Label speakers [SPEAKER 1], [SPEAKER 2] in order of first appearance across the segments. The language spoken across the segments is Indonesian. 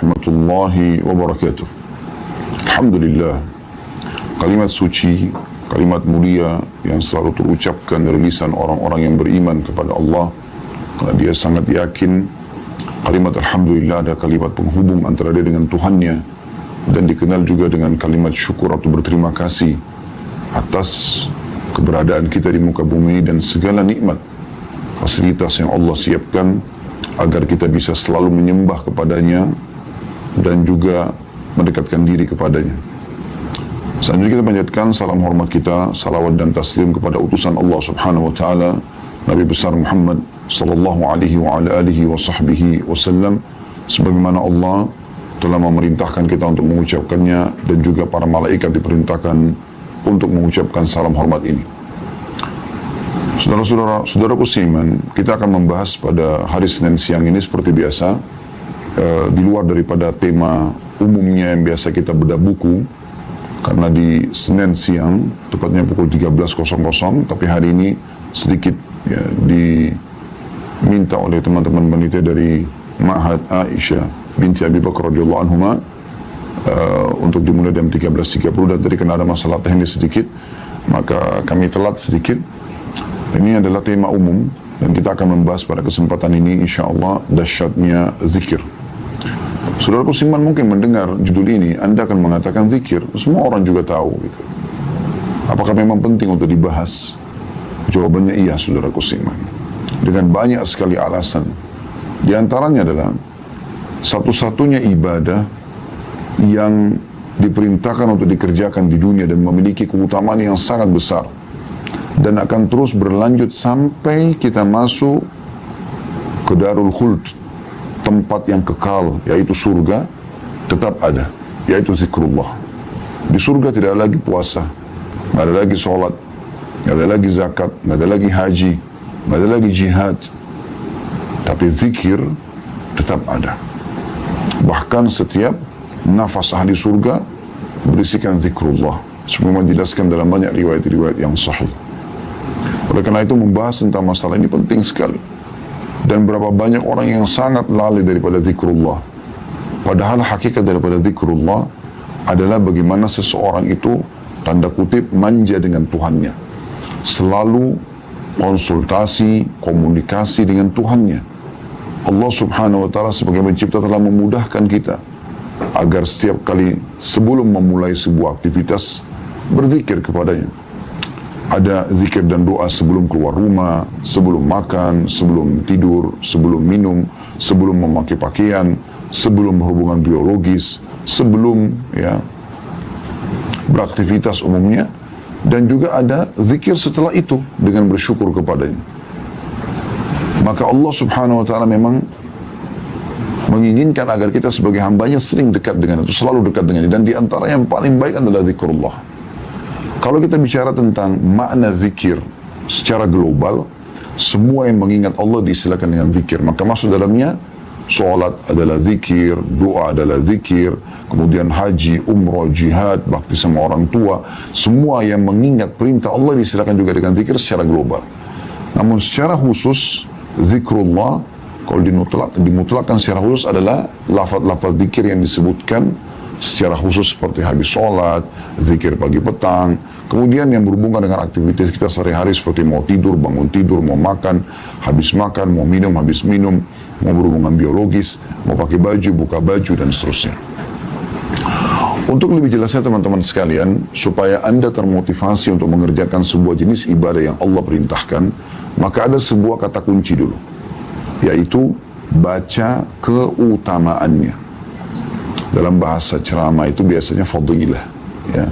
[SPEAKER 1] warahmatullahi wabarakatuh. Alhamdulillah, kalimat suci, kalimat mulia yang selalu terucapkan dari lisan orang-orang yang beriman kepada Allah, karena dia sangat yakin kalimat Alhamdulillah ada kalimat penghubung antara dia dengan Tuhannya, dan dikenal juga dengan kalimat syukur atau berterima kasih atas keberadaan kita di muka bumi ini dan segala nikmat fasilitas yang Allah siapkan agar kita bisa selalu menyembah kepadanya dan juga mendekatkan diri kepadanya. Selanjutnya kita panjatkan salam hormat kita, salawat dan taslim kepada utusan Allah Subhanahu wa taala, Nabi besar Muhammad sallallahu alaihi wa ala alihi wa sahbihi wasallam, sebagaimana Allah telah memerintahkan kita untuk mengucapkannya dan juga para malaikat diperintahkan untuk mengucapkan salam hormat ini. Saudaraku seiman, kita akan membahas pada hari Senin siang ini seperti biasa, di luar daripada tema umumnya yang biasa kita bedah buku, karena di Senin siang, tepatnya pukul 13.00, tapi hari ini sedikit ya, diminta oleh teman-teman panitia dari Ma'had Aisyah binti Abi Bakar radhiyallahu anhuma untuk dimulai jam 13.30, dan tadi kena ada masalah teknis sedikit, maka kami telat sedikit. Ini adalah tema umum dan kita akan membahas pada kesempatan ini insyaAllah dahsyatnya zikir. Saudaraku seiman, mungkin mendengar judul ini Anda akan mengatakan zikir, semua orang juga tahu gitu. Apakah memang penting untuk dibahas? Jawabannya iya, saudaraku seiman, dengan banyak sekali alasan. Di antaranya adalah satu-satunya ibadah yang diperintahkan untuk dikerjakan di dunia dan memiliki keutamaan yang sangat besar dan akan terus berlanjut sampai kita masuk ke Darul Khuld, tempat yang kekal, yaitu surga, tetap ada, yaitu zikrullah. Di surga tidak ada lagi puasa, tidak ada lagi sholat, tidak ada lagi zakat, tidak ada lagi haji, tidak ada lagi jihad, tapi zikir tetap ada. Bahkan setiap nafas ahli surga berisikan zikrullah, semua dijelaskan dalam banyak riwayat-riwayat yang sahih. Oleh karena itu membahas tentang masalah ini penting sekali. Dan berapa banyak orang yang sangat lalai daripada zikrullah. Padahal hakikat daripada zikrullah adalah bagaimana seseorang itu tanda kutip manja dengan Tuhannya. Selalu konsultasi, komunikasi dengan Tuhannya. Allah Subhanahu wa taala sebagai pencipta telah memudahkan kita agar setiap kali sebelum memulai sebuah aktivitas berzikir kepadanya. Ada zikir dan doa sebelum keluar rumah, sebelum makan, sebelum tidur, sebelum minum, sebelum memakai pakaian, sebelum berhubungan biologis, sebelum ya beraktivitas umumnya, dan juga ada zikir setelah itu dengan bersyukur kepadanya. Maka Allah Subhanahu wa taala memang menginginkan agar kita sebagai hambanya sering dekat dengan itu, selalu dekat dengannya, dan di antara yang paling baik adalah zikrullah. Kalau kita bicara tentang makna zikir secara global, semua yang mengingat Allah diistilahkan dengan zikir. Maka masuk dalamnya, sholat adalah zikir, doa adalah zikir, kemudian haji, umrah, jihad, bakti sama orang tua, semua yang mengingat perintah Allah diistilahkan juga dengan zikir secara global. Namun secara khusus, zikrullah, kalau dimutlakkan secara khusus adalah lafaz-lafaz zikir yang disebutkan secara khusus seperti habis sholat, zikir pagi petang, kemudian yang berhubungan dengan aktivitas kita sehari-hari seperti mau tidur, bangun tidur, mau makan, habis makan, mau minum, habis minum, mau berhubungan biologis, mau pakai baju, buka baju, dan seterusnya. Untuk lebih jelasnya teman-teman sekalian, supaya Anda termotivasi untuk mengerjakan sebuah jenis ibadah yang Allah perintahkan, maka ada sebuah kata kunci dulu, yaitu baca keutamaannya. Dalam bahasa ceramah itu biasanya fadilah, ya,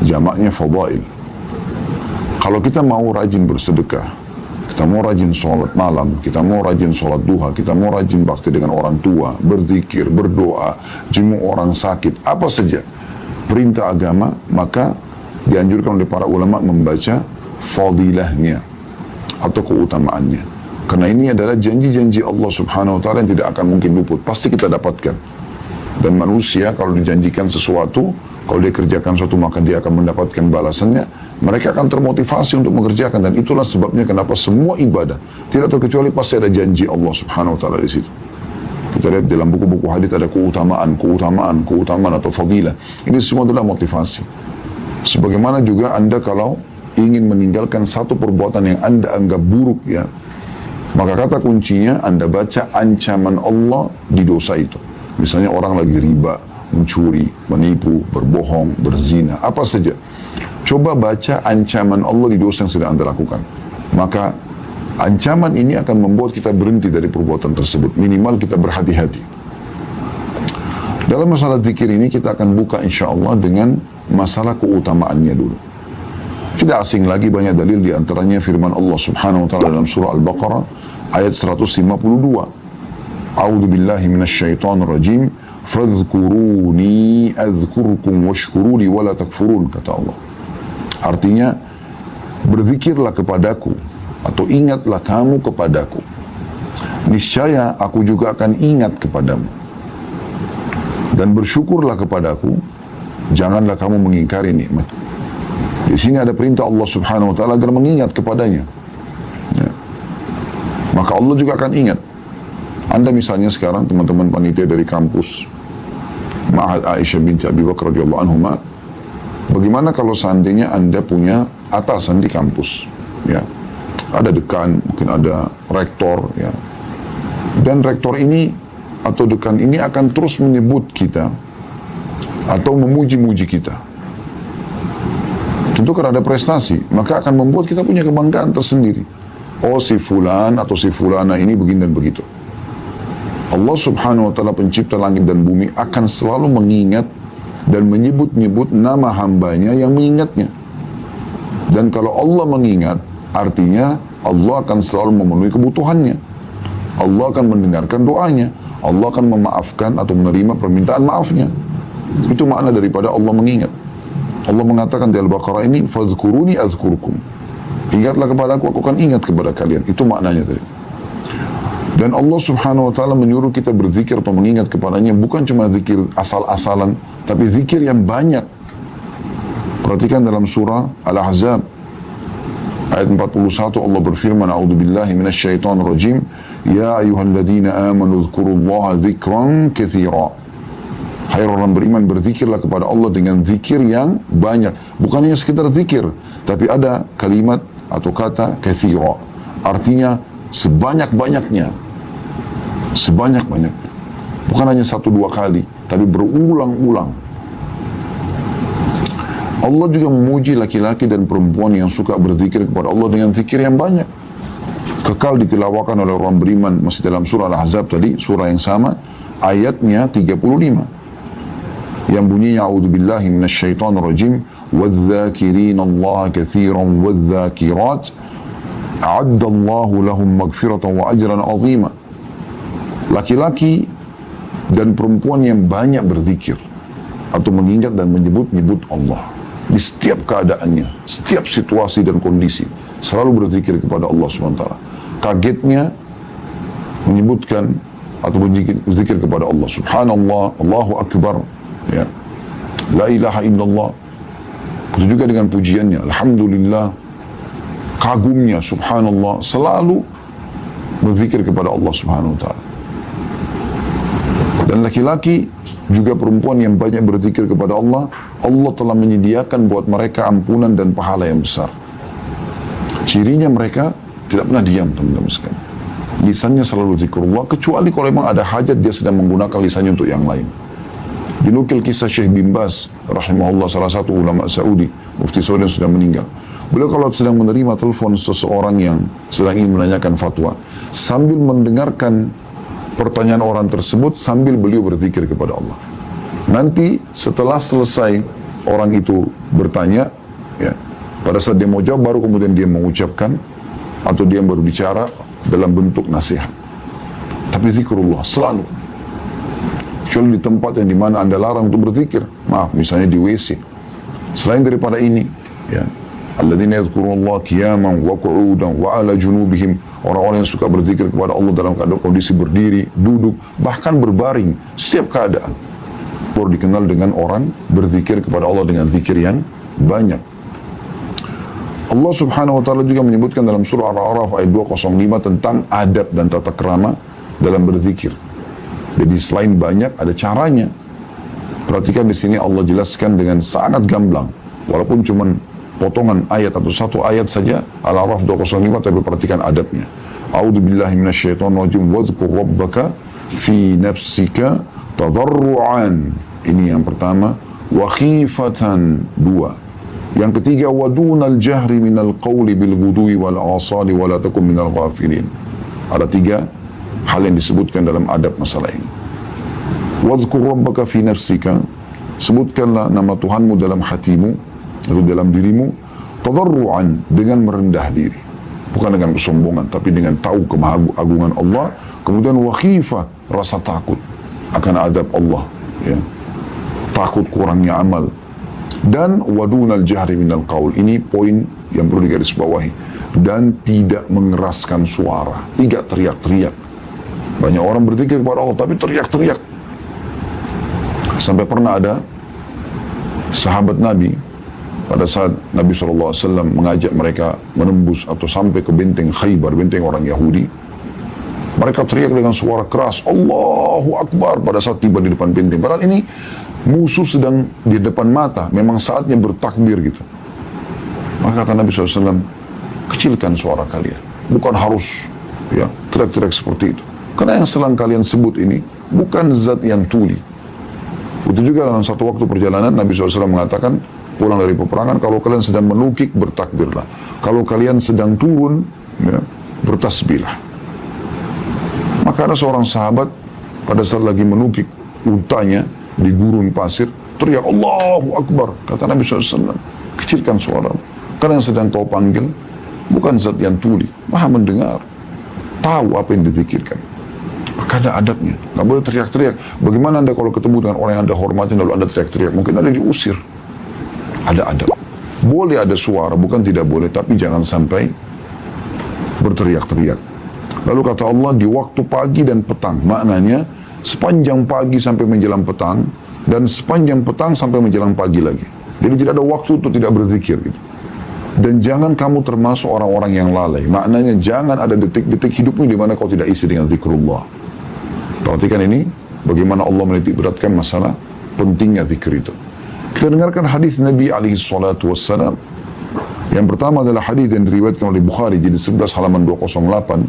[SPEAKER 1] jamaknya fadail. Kalau kita mau rajin bersedekah, kita mau rajin sholat malam, kita mau rajin sholat duha, kita mau rajin bakti dengan orang tua, berzikir, berdoa, jenguk orang sakit, apa saja perintah agama, maka dianjurkan oleh para ulama membaca fadilahnya atau keutamaannya. Karena ini adalah janji-janji Allah Subhanahu wa taala yang tidak akan mungkin luput, pasti kita dapatkan. Dan manusia kalau dijanjikan sesuatu, kalau dia kerjakan sesuatu maka dia akan mendapatkan balasannya, mereka akan termotivasi untuk mengerjakan. Dan itulah sebabnya kenapa semua ibadah tidak terkecuali pasti ada janji Allah Subhanahu wa taala di situ. Kita lihat dalam buku-buku hadis ada keutamaan atau fadilah. Ini semua adalah motivasi. Sebagaimana juga Anda kalau ingin meninggalkan satu perbuatan yang Anda anggap buruk, ya, maka kata kuncinya Anda baca ancaman Allah di dosa itu. Misalnya orang lagi riba, mencuri, menipu, berbohong, berzina, apa saja. Coba baca ancaman Allah di dosa yang sedang Anda lakukan. Maka ancaman ini akan membuat kita berhenti dari perbuatan tersebut. Minimal kita berhati-hati. Dalam masalah zikir ini kita akan buka insya Allah dengan masalah keutamaannya dulu. Tidak asing lagi, banyak dalil, di antaranya firman Allah Subhanahu wa taala dalam surah Al-Baqarah ayat 152. A'udzu billahi minasyaitonir rajim. Fadhkuruni adzkurkum washkuruli wala takfurun, kata Allah. Artinya, berzikirlah kepadaku atau ingatlah kamu kepadaku. Niscaya aku juga akan ingat kepadamu. Dan bersyukurlah kepadaku, janganlah kamu mengingkari nikmat. Di sini ada perintah Allah Subhanahu wa taala agar mengingat kepadanya. Ya. Maka Allah juga akan ingat. Anda misalnya sekarang teman-teman panitia dari kampus Ma'had Aisyah binti Abi Bakar radhiyallahu anhuma, bagaimana kalau seandainya Anda punya atasan di kampus, ya, ada dekan, mungkin ada rektor, ya, dan rektor ini atau dekan ini akan terus menyebut kita atau memuji-muji kita. Tentu karena ada prestasi, maka akan membuat kita punya kebanggaan tersendiri. Oh, si fulan atau si fulana ini begini dan begitu. Allah Subhanahu wa taala pencipta langit dan bumi akan selalu mengingat dan menyebut-nyebut nama hambanya yang mengingatnya. Dan kalau Allah mengingat, artinya Allah akan selalu memenuhi kebutuhannya. Allah akan mendengarkan doanya. Allah akan memaafkan atau menerima permintaan maafnya. Itu makna daripada Allah mengingat. Allah mengatakan di Al-Baqarah ini, fadhkuruni azkurkum. Ingatlah kepadaku, aku akan ingat kepada kalian. Itu maknanya tadi. Dan Allah Subhanahu wa taala menyuruh kita berzikir atau mengingat kepadanya bukan cuma zikir asal-asalan, tapi zikir yang banyak. Perhatikan dalam surah Al-Ahzab ayat 41, Allah berfirman, a'udzubillahi minasyaitonir rajim, ya ayyuhalladzina amanu dzkurullaha dzikran katsira. Hai orang beriman, berzikirlah kepada Allah dengan zikir yang banyak. Bukan hanya sekedar zikir, tapi ada kalimat atau kata katsira. Artinya sebanyak-banyaknya. Sebanyak-banyaknya. Bukan hanya 1-2 kali, tapi berulang-ulang. Allah juga memuji laki-laki dan perempuan yang suka berzikir kepada Allah dengan zikir yang banyak. Kekal ditilawakan oleh orang beriman, masih dalam surah Al-Ahzab tadi, surah yang sama, ayatnya 35. Yang bunyinya, a'udzubillahi minasyaitonir rajim, wadh-dzakirina Allah katsiran wadh-dzakirat, a'addallahu lahum maghfiratan wa ajran 'azima. Laki-laki dan perempuan yang banyak berzikir atau mengingat dan menyebut-nyebut Allah di setiap keadaannya, setiap situasi dan kondisi, selalu berzikir kepada Allah SWT. Kagetnya menyebutkan atau berzikir kepada Allah, subhanallah, Allahu Akbar, ya, la ilaha illallah. Itu juga dengan pujiannya, alhamdulillah, kagumnya, subhanallah, selalu berzikir kepada Allah Subhanahu wa taala. Dan laki-laki juga perempuan yang banyak berzikir kepada Allah, Allah telah menyediakan buat mereka ampunan dan pahala yang besar. Cirinya mereka tidak pernah diam, teman-teman sekalian. Lisannya selalu zikrullah, kecuali kalau memang ada hajat dia sedang menggunakan lisannya untuk yang lain. Dinukil kisah Syekh bin Baz rahimahullah, salah satu ulama Saudi, mufti Saudi yang sudah meninggal. Beliau kalau sedang menerima telepon seseorang yang sedang ingin menanyakan fatwa, sambil mendengarkan pertanyaan orang tersebut, sambil beliau berzikir kepada Allah. Nanti setelah selesai orang itu bertanya, ya, pada saat dia mau jawab, baru kemudian dia mengucapkan atau dia berbicara dalam bentuk nasihat. Tapi zikrullah selalu. Kecuali di tempat yang dimana Anda larang untuk berzikir. Maaf, misalnya di WC. Selain daripada ini, ya, alladzina yadhkurullaha qiyaman wa qu'udan wa ala junubihim, orang-orang yang suka berzikir kepada Allah dalam keadaan kondisi berdiri, duduk, bahkan berbaring, setiap keadaan. Baru dikenal dengan orang berzikir kepada Allah dengan zikir yang banyak. Allah Subhanahu wa taala juga menyebutkan dalam surah Al-A'raf ayat 205 tentang adab dan tata krama dalam berzikir. Jadi selain banyak, ada caranya. Perhatikan di sini Allah jelaskan dengan sangat gamblang. Walaupun cuma potongan ayat atau satu ayat saja, Al-A'raf 205, tapi perhatikan adabnya. A'udzu billahi minasyaitonir rajim. Wadhkur rabbaka fi nafsika tadarruan. Ini yang pertama. Wa khifatan, dua. Yang ketiga, wadunal jahri minal qawli bil ghudwi wal asali wa la takum minal ghafilin. Ada tiga hal yang disebutkan dalam adab masalah ini. Wadhkur rabbaka fi nafsika, sebutkanlah nama Tuhanmu dalam hatimu atau dalam dirimu, tadarruan, dengan merendah diri, bukan dengan kesombongan, tapi dengan tahu kemahagungan Allah. Kemudian wa khifah, rasa takut akan adab Allah, ya, takut kurangnya amal. Dan wadunal jahri minal qaul, ini poin yang perlu digarisbawahi, dan tidak mengeraskan suara, tidak teriak-teriak. Banyak orang berzikir kepada Allah tapi teriak-teriak. Sampai pernah ada sahabat Nabi pada saat Nabi SAW mengajak mereka menembus atau sampai ke benteng Khaybar, benteng orang Yahudi. Mereka teriak dengan suara keras, Allahu Akbar, pada saat tiba di depan benteng. Padahal ini musuh sedang di depan mata, memang saatnya bertakbir gitu. Maka kata Nabi SAW, kecilkan suara kalian, bukan harus ya teriak-teriak seperti itu. Karena yang sedang kalian sebut ini bukan zat yang tuli. Itu juga dalam satu waktu perjalanan Nabi SAW mengatakan, pulang dari peperangan, kalau kalian sedang menukik, bertakbirlah. Kalau kalian sedang turun, ya, bertasbihlah. Maka ada seorang sahabat pada saat lagi menukik untanya di gurun pasir, teriak Allahu Akbar. Kata Nabi SAW, kecilkan suara. Karena yang sedang kau panggil bukan zat yang tuli, maha mendengar, tahu apa yang dizikirkan. Maka ada adabnya, nggak boleh teriak-teriak. Bagaimana Anda kalau ketemu dengan orang yang Anda hormati lalu Anda teriak-teriak? Mungkin Anda diusir. Ada adab. Boleh ada suara, bukan tidak boleh, tapi jangan sampai berteriak-teriak. Lalu kata Allah, di waktu pagi dan petang, maknanya sepanjang pagi sampai menjelang petang, dan sepanjang petang sampai menjelang pagi lagi. Jadi tidak ada waktu untuk tidak berzikir gitu. Dan jangan kamu termasuk orang-orang yang lalai. Maknanya jangan ada detik-detik hidupmu di mana kau tidak isi dengan zikrullah. Perhatikan ini, bagaimana Allah menitik beratkan masalah pentingnya zikir itu. Kita dengarkan hadis Nabi SAW. Yang pertama adalah hadis yang diriwayatkan oleh Bukhari, jadi 11 halaman 208.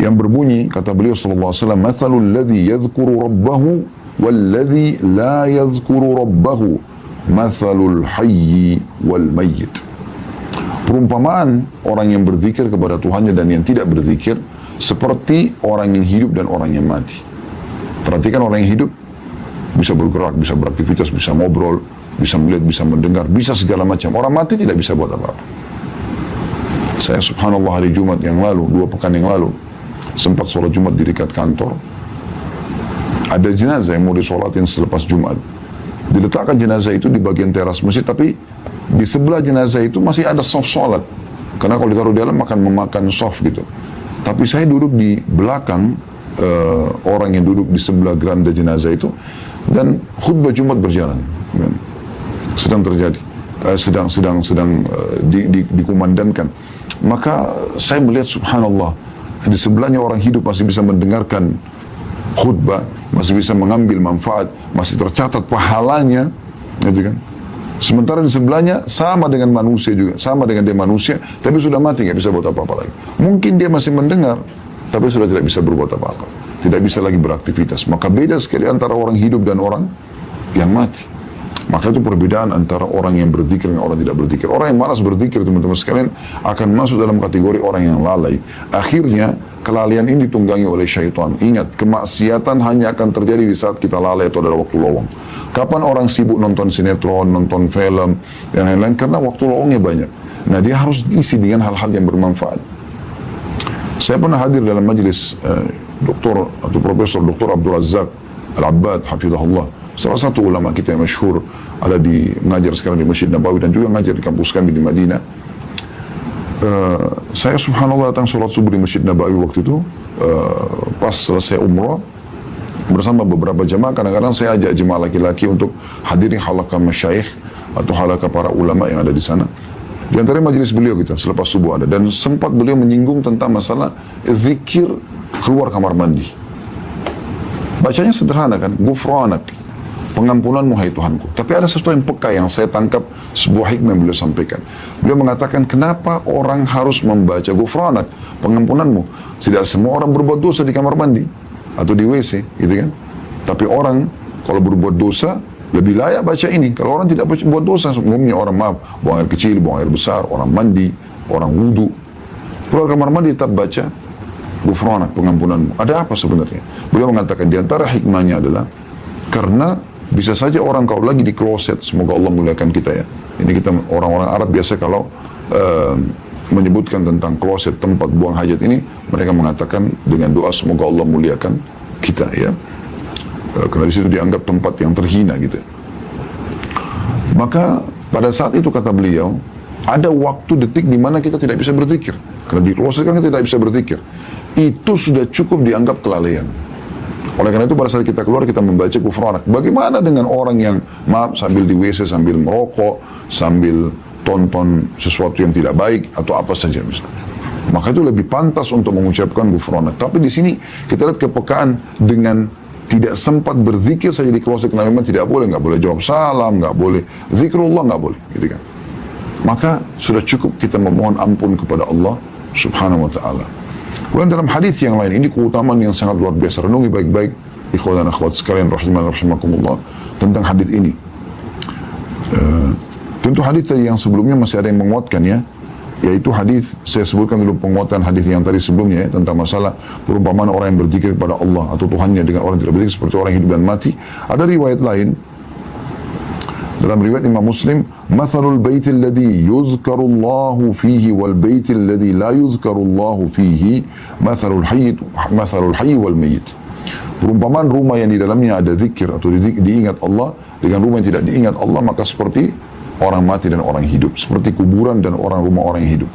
[SPEAKER 1] Yang berbunyi, kata beliau SAW, Mathalul ladhi yadhkuru rabbahu walladhi la yadhkuru rabbahu, mathalul hayyi wal mayyit. Perumpamaan orang yang berzikir kepada Tuhannya dan yang tidak berzikir seperti orang yang hidup dan orang yang mati. Perhatikan, orang yang hidup bisa bergerak, bisa beraktivitas, bisa ngobrol, bisa melihat, bisa mendengar, bisa segala macam. Orang mati tidak bisa buat apa-apa. Saya subhanallah hari Jumat yang lalu, 2 pekan yang lalu, sempat sholat Jumat di dekat kantor. Ada jenazah yang mau disolatin selepas Jumat. Diletakkan jenazah itu di bagian teras masjid, tapi di sebelah jenazah itu masih ada soft sholat. Karena kalau ditaruh di dalam akan memakan soft gitu. Tapi saya duduk di belakang orang yang duduk di sebelah geranda jenazah itu, dan khutbah Jumat berjalan, sedang terjadi, dikumandangkan. Maka saya melihat subhanallah, di sebelahnya orang hidup masih bisa mendengarkan khutbah, masih bisa mengambil manfaat, masih tercatat pahalanya, gitu kan. Sementara di sebelahnya sama dengan manusia juga, sama dengan dia manusia, tapi sudah mati, nggak bisa buat apa-apa lagi. Mungkin dia masih mendengar, tapi sudah tidak bisa berbuat apa-apa, tidak bisa lagi beraktivitas. Maka beda sekali antara orang hidup dan orang yang mati. Maka itu perbedaan antara orang yang berzikir dan orang tidak berzikir. Orang yang malas berzikir, teman-teman sekalian, akan masuk dalam kategori orang yang lalai. Akhirnya, kelalaian ini ditunggangi oleh syaitan. Ingat, kemaksiatan hanya akan terjadi di saat kita lalai atau dalam waktu lowong. Kapan orang sibuk nonton sinetron, nonton film, dan lain-lain? Karena waktu lowongnya banyak. Nah, dia harus diisi dengan hal-hal yang bermanfaat. Saya pernah hadir dalam majelis Dr. atau Profesor Dr. Abdul Razak Al-Abbad, hafizahullah. Salah satu ulama kita yang masyhur, ada di mengajar sekarang di Masjid Nabawi dan juga mengajar di kampus kami di Madinah. Saya subhanallah datang sholat subuh di Masjid Nabawi waktu itu, pas selesai umrah bersama beberapa jemaah. Kadang-kadang saya ajak jemaah laki-laki untuk hadiri halaqah masyayikh atau halaqah para ulama yang ada di sana. Di antara majelis beliau gitu, selepas subuh ada, dan sempat beliau menyinggung tentang masalah zikir keluar kamar mandi. Bacanya sederhana kan, Ghufranak, pengampunanmu hai Tuhanku. Tapi ada sesuatu yang peka yang saya tangkap, sebuah hikmah yang beliau sampaikan. Beliau mengatakan, kenapa orang harus membaca Ghufranak, pengampunanmu? Tidak semua orang berbuat dosa di kamar mandi atau di WC, gitu kan? Tapi orang kalau berbuat dosa lebih layak baca ini. Kalau orang tidak buat dosa, umumnya orang buang air kecil, buang air besar, orang mandi, orang wudu, keluar kamar mandi tetap baca Ghufranak, pengampunanmu. Ada apa sebenarnya? Beliau mengatakan di antara hikmahnya adalah karena bisa saja orang kalau lagi di kloset, semoga Allah muliakan kita ya. Ini kita orang-orang Arab biasa kalau menyebutkan tentang kloset, tempat buang hajat ini, mereka mengatakan dengan doa semoga Allah muliakan kita ya. Karena di situ dianggap tempat yang terhina gitu. Maka pada saat itu kata beliau, ada waktu detik di mana kita tidak bisa berzikir. Karena di kloset kan kita tidak bisa berzikir. Itu sudah cukup dianggap kelalaian. Oleh karena itu pada saat kita keluar kita membaca Ghufranak. Bagaimana dengan orang yang sambil di WC, sambil merokok, sambil tonton sesuatu yang tidak baik atau apa saja misalnya. Maka itu lebih pantas untuk mengucapkan Ghufranak. Tapi di sini kita lihat kepekaan dengan tidak sempat berzikir saja di kloset, karena memang tidak boleh, nggak boleh jawab salam, nggak boleh zikrullah, nggak boleh, gitu kan. Maka sudah cukup kita memohon ampun kepada Allah Subhanahu wa ta'ala. Kemudian dalam hadis yang lain, ini keutamaan yang sangat luar biasa. Renungi baik-baik, ikhwan dan akhwat sekalian rahimakumullah, tentang hadis ini. Tentu hadis tadi yang sebelumnya masih ada yang menguatkan ya, yaitu hadis, saya sebutkan dulu penguatan hadis yang tadi sebelumnya ya, tentang masalah perumpamaan orang yang berzikir kepada Allah atau Tuhannya dengan orang yang tidak berzikir seperti orang hidup dan mati. Ada riwayat lain, dalam riwayat Imam Muslim, "Mathalul baitil ladzi yuzkarullahu fihi wal baitil ladzi la yuzkarullahu fihi, mathalul hayy wal mayyit." Perumpamaan rumah yang di dalamnya ada zikir atau diingat Allah dengan rumah yang tidak diingat Allah, maka seperti orang mati dan orang hidup, seperti kuburan dan rumah orang yang hidup.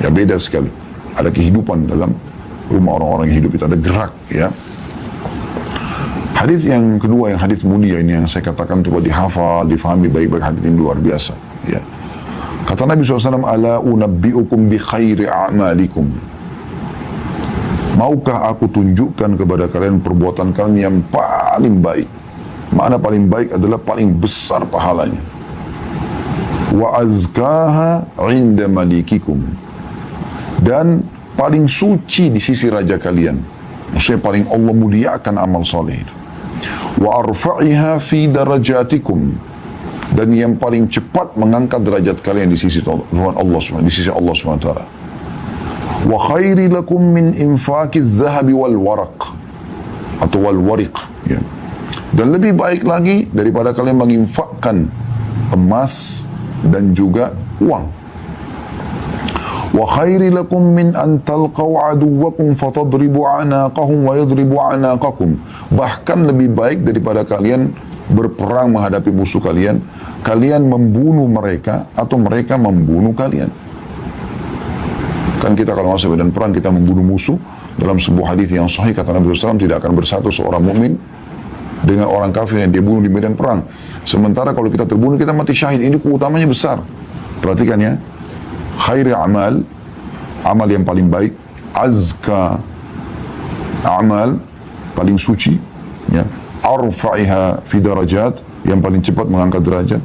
[SPEAKER 1] Ya beda sekali. Ada kehidupan dalam rumah orang-orang yang hidup itu, ada gerak ya. Hadis yang kedua, yang hadis mulia ini yang saya katakan coba dihafal, difahami baik-baik, hadis ini luar biasa ya. Kata Nabi SAW, "Ala unabbi'ukum bi khairi a'malikum." Maukah aku tunjukkan kepada kalian perbuatan kalian yang paling baik? Makna paling baik adalah paling besar pahalanya. Wa azkaha 'inda malikikum. Dan paling suci di sisi raja kalian. Maksudnya paling Allah muliakan amal saleh itu. Wa arfa'iha fi darajatikum, dan yang paling cepat mengangkat derajat kalian di sisi Tuhan Allah SWT, di sisi Allah SWT. Wa khairi lakum min infaqiz zahabi wal waraq, atau wal wariq ya. Dan lebih baik lagi daripada kalian menginfakkan emas dan juga uang. Wa khairi lakum min an talqaw aduwakum fatadribu anaqahum wa yadribu anaqakum. Bahkan lebih baik daripada kalian berperang menghadapi musuh kalian, kalian membunuh mereka atau mereka membunuh kalian. Kan kita kalau masuk medan perang kita membunuh musuh, dalam sebuah hadis yang sahih kata Nabi SAW, tidak akan bersatu seorang mukmin dengan orang kafir yang dia bunuh di medan perang. Sementara kalau kita terbunuh kita mati syahid. Ini keutamanya besar. Perhatikan ya. Khairi amal, amal yang paling baik. Azka amal, paling suci ya. Arfa'iha fi darajat, yang paling cepat mengangkat derajat.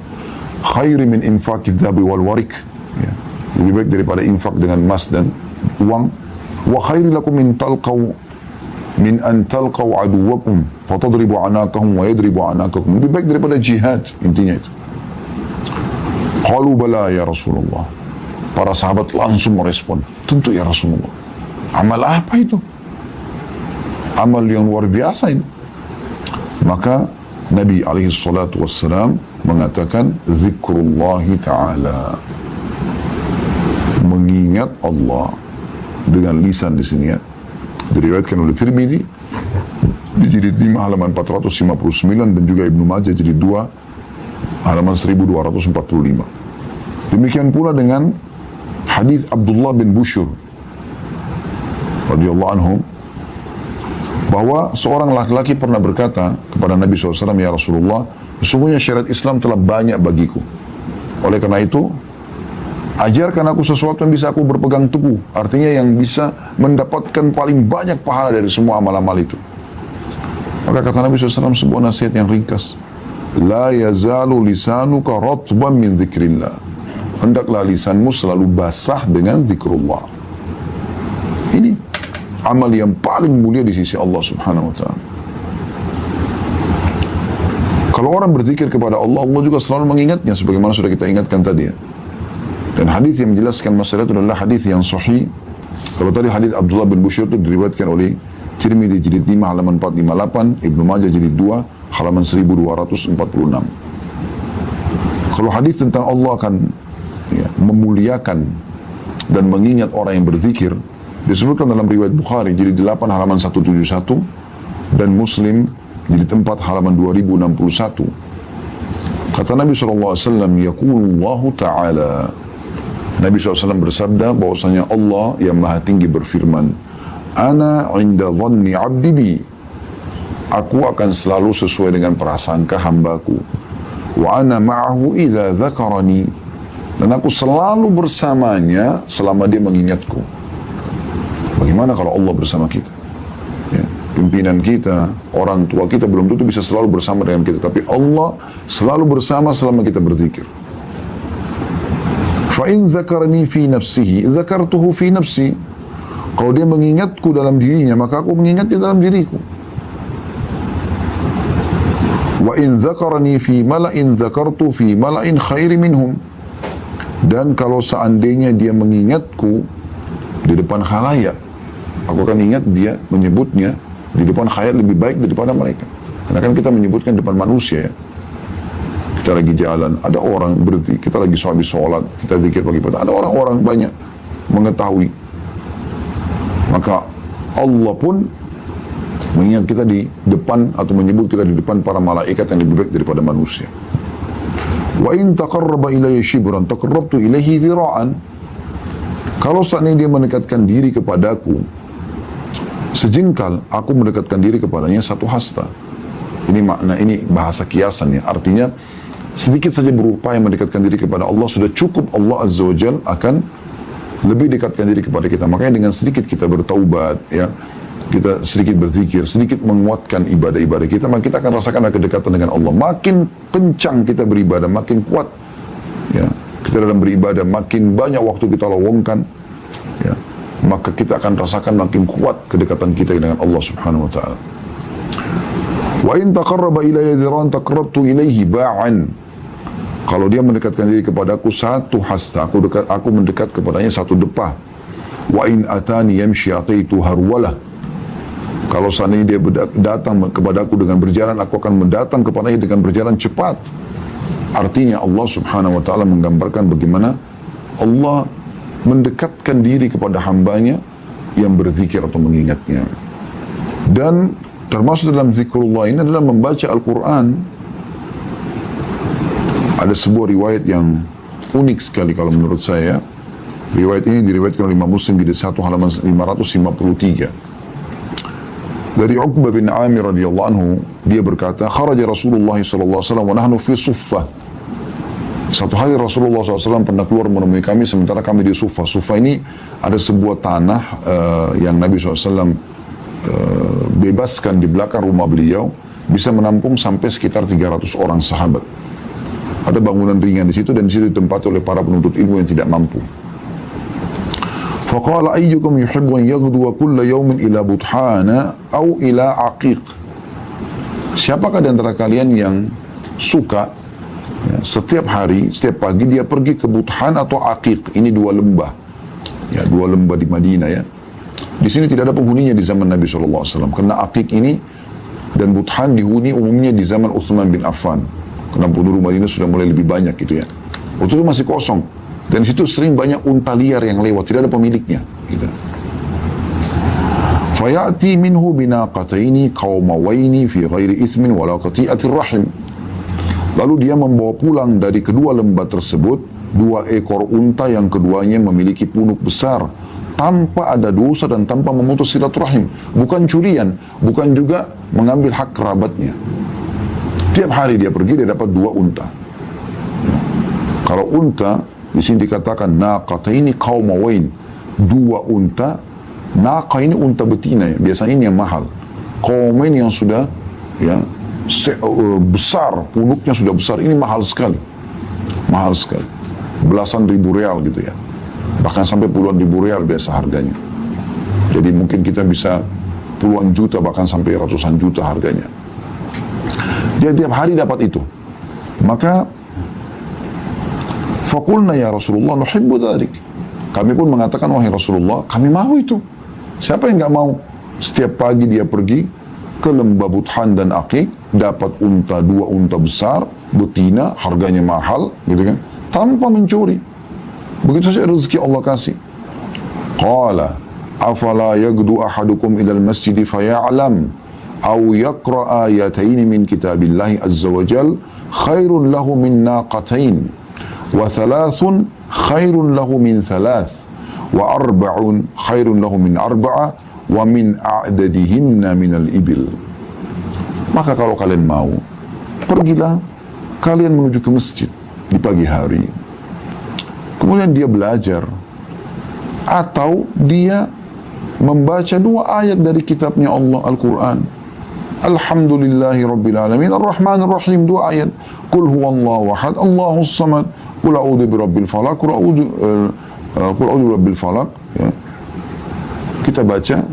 [SPEAKER 1] Khairi min infaqid dhabi wal warik ya. Lebih baik daripada infak dengan emas dan uang. Wa khairi lakum min an talqaw aduwakum fatadribu anaqahum wa yadribu anaqakum. Lebih baik daripada jihad, intinya itu. Qalu bala ya Rasulullah. Para sahabat langsung merespon, tentu ya Rasulullah. Amal apa itu? Amal yang luar biasa ini. Maka Nabi SAW mengatakan zikrullahi ta'ala, mengingat Allah dengan lisan di sini ya. Diriwayatkan oleh Tirmidzi di jilid 5 halaman 459 dan juga Ibnu Majah jilid 2 halaman 1245. Demikian pula dengan hadis Abdullah bin Bushyr radhiyallahu anhu, bahwa seorang laki-laki pernah berkata kepada Nabi SAW, ya Rasulullah, sesungguhnya syariat Islam telah banyak bagiku. Oleh karena itu, ajarkan aku sesuatu yang bisa aku berpegang teguh. Artinya yang bisa mendapatkan paling banyak pahala dari semua amal-amal itu. Maka kata Nabi SAW sebuah nasihat yang ringkas. La yazalu lisanuka ratban min dzikrillah. Hendaklah lisanmu selalu basah dengan zikrullah. Ini amal yang paling mulia di sisi Allah Subhanahu wa taala. Kalau orang berzikir kepada Allah, Allah juga selalu mengingatnya sebagaimana sudah kita ingatkan tadi ya. Dan hadis yang menjelaskan masalah itu adalah hadis yang sahih. Kalau tadi hadis Abdullah bin Bushyr itu diriwayatkan oleh Tirmidzi jilid 5 halaman 458, Ibnu Majah jilid 2 halaman 1246. Kalau hadis tentang Allah akan memuliakan dan mengingat orang yang berzikir disebutkan dalam riwayat Bukhari jilid 8 halaman 171 dan Muslim jilid 4 halaman 2061. Kata Nabi SAW, yaqulullahu ta'ala, Nabi SAW bersabda bahwasanya Allah yang maha tinggi berfirman, Ana inda dhanni abdi bi. Aku akan selalu sesuai dengan prasangka hambaku. Wa ana ma'ahu idza dzakarani. Dan aku selalu bersamanya selama dia mengingatku. Bagaimana kalau Allah bersama kita? Ya, pimpinan kita, orang tua kita belum tentu bisa selalu bersama dengan kita, tapi Allah selalu bersama selama kita berzikir. Fa'in zakarni fi nafsihi, zakartuhu fi nafsi. Kalau dia mengingatku dalam dirinya, maka aku mengingatnya dalam diriku. Wa in zakarni fi mala'in, zakartu fi mala'in khairi minhum. Dan kalau seandainya dia mengingatku di depan khalayak, aku akan ingat dia menyebutnya di depan khalayak lebih baik daripada mereka. Karena kan kita menyebutkan depan manusia ya. Kita lagi jalan, ada orang berhenti, kita lagi sholat, kita zikir pagi petang, ada orang-orang banyak mengetahui. Maka Allah pun mengingat kita di depan atau menyebut kita di depan para malaikat yang lebih baik daripada manusia. Wa in taqarraba ilayya shibran taqarrabtu ilayhi dhira'an. Kalau seandainya dia mendekatkan diri kepadaku sejengkal, aku mendekatkan diri kepadanya satu hasta. Ini makna, ini bahasa kiasan ya. Artinya sedikit saja berupaya mendekatkan diri kepada Allah, sudah cukup Allah Azza wa Jal akan lebih dekatkan diri kepada kita. Makanya dengan sedikit kita bertaubat ya, kita sedikit berzikir, sedikit menguatkan ibadah-ibadah kita, maka kita akan rasakan kedekatan dengan Allah. Makin kencang kita beribadah, makin kuat ya kita dalam beribadah, makin banyak waktu kita lowongkan ya, maka kita akan rasakan makin kuat kedekatan kita dengan Allah Subhanahu wa taala. Wa in taqarraba ilayya dhiran taqarrabtu ilayhi ba'an. Kalau dia mendekatkan diri kepadaku satu hasta, aku mendekat kepadanya satu depah. Wa in atani yamshi ataitu harwalah. Kalau seandainya dia datang kepadaku dengan berjalan, aku akan mendatang kepadanya dengan berjalan cepat. Artinya Allah Subhanahu wa taala menggambarkan bagaimana Allah mendekatkan diri kepada hambanya yang berzikir atau mengingatnya. Dan termasuk dalam zikrullah ini adalah membaca Al-Quran. Ada sebuah riwayat yang unik sekali kalau menurut saya. Riwayat ini diriwayatkan oleh Imam Muslim di 1 halaman 553. Dari Uqbah bin Amir radhiyallahu anhu, dia berkata, kharaja Rasulullah sallallahu alaihi wasallam wa nahnu fi suffah. Satu hari Rasulullah SAW pernah keluar menemui kami sementara kami di Suffah. Suffah ini ada sebuah tanah yang Nabi SAW bebaskan di belakang rumah beliau, bisa menampung sampai sekitar 300 orang sahabat. Ada bangunan ringan di situ dan di situ ditempati oleh para penuntut ilmu yang tidak mampu. Faqala ayyukum yuhibbu an yaghduwa kulla yawmin ila buthana aw ila aqiq. Siapakah di antara kalian yang suka ya, setiap hari, setiap pagi dia pergi ke Buthan atau Aqiq? Ini dua lembah. Ya, dua lembah di Madinah ya. Di sini tidak ada penghuninya di zaman Nabi SAW. Karena Aqiq ini dan Buthan dihuni umumnya di zaman Uthman bin Affan. Karena penduduk Madinah sudah mulai lebih banyak gitu ya. Waktu itu masih kosong. Dan di situ sering banyak unta liar yang lewat, tidak ada pemiliknya. Gitu. Fayati minhu binaqataini qaumawaini fi ghairi ithmin wala qati'atir rahim. Lalu dia membawa pulang dari kedua lembah tersebut 2 ekor unta yang keduanya memiliki punuk besar tanpa ada dosa dan tanpa memutus silaturahim. Bukan curian, bukan juga mengambil hak kerabatnya. Tiap hari dia pergi, dia dapat 2 unta. Ya. Kalau unta, di sini dikatakan naqataini qaumawain, 2 unta. Naqa ini unta betina ya, biasanya ini yang mahal. Qaumain yang sudah ya, besar, punuknya sudah besar, ini mahal sekali. Mahal sekali. Belasan ribu real gitu ya. Bahkan sampai puluhan ribu real biasa harganya. Jadi mungkin kita bisa puluhan juta, bahkan sampai ratusan juta harganya. Dia tiap hari dapat itu. Maka faqulna ya Rasulullah nuhibbu dzalik. Kami pun mengatakan, wahai Rasulullah, kami mau itu. Siapa yang nggak mau? Setiap pagi dia pergi ke lembah Buthan dan Aqiq, dapat unta, 2 unta besar, betina, harganya mahal, gitu kan, tanpa mencuri. Begitu saja rezeki Allah kasih. Qala afala yagdu ahadukum ila al-masjid faya'lam aw yaqra ayatayn min kitabillahi azza wa jal khairun lahu min naqatain wa thalathun khairun lahu min thalath wa arba'un khairun lahu min arba'a wa min a'dadihinna minal ibil. Maka kalau kalian mau, pergilah kalian menuju ke masjid di pagi hari. Kemudian dia belajar, atau dia membaca 2 ayat dari kitabnya Allah, Al-Quran. Alhamdulillahi Rabbil Alamin, Ar-Rahmanir Rahim, 2 ayat. Qul huwallahu ahad, Allahus samad, Qul a'udzu birabbil falaq, Qul a'udzu birabbil falaq. Ya. Kita baca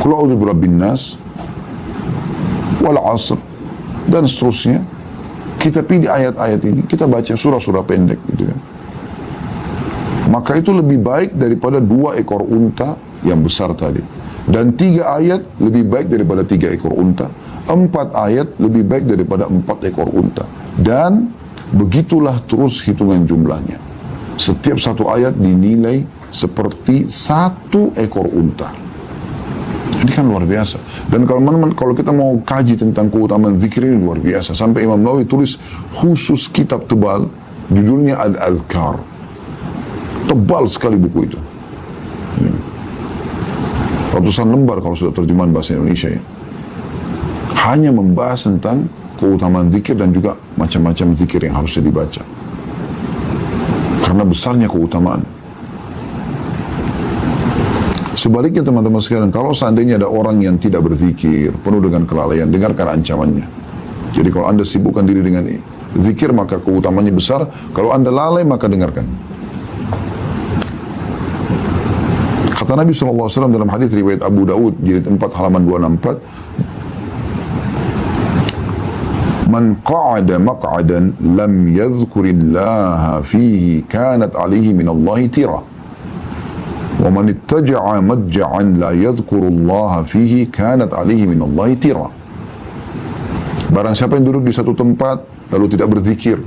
[SPEAKER 1] Qul a'udzu birabbin nas, wal 'asr, dan seterusnya. Kita pilih ayat-ayat ini, kita baca surah-surah pendek gitu kan. Maka itu lebih baik daripada 2 ekor unta yang besar tadi. Dan 3 ayat lebih baik daripada 3 ekor unta. 4 ayat lebih baik daripada 4 ekor unta. Dan begitulah terus hitungan jumlahnya. Setiap 1 ayat dinilai seperti 1 ekor unta. Ini kan luar biasa. Dan kalau kita mau kaji tentang keutamaan zikir ini luar biasa. Sampai Imam Nawawi tulis khusus kitab tebal, judulnya Al-Adhkar. Tebal sekali buku itu. Ratusan lembar kalau sudah terjemahan bahasa Indonesia ya. Hanya membahas tentang keutamaan zikir dan juga macam-macam zikir yang harusnya dibaca. Karena besarnya keutamaan. Sebaliknya teman-teman sekalian, kalau seandainya ada orang yang tidak berzikir, penuh dengan kelalaian, dengarkan ancamannya. Jadi kalau anda sibukkan diri dengan zikir, maka keutamanya besar. Kalau anda lalai, maka dengarkan. Kata Nabi SAW dalam hadis riwayat Abu Daud, jilid 4 halaman 264, Man qa'ada maq'adan lam yadhkurillaha fihi kanat alihi minallahi tira. Wa man ittaja'a madja'an la yadhkurullaha fihi kanat alihi minallahi tira. Barang siapa yang duduk di satu tempat lalu tidak berzikir,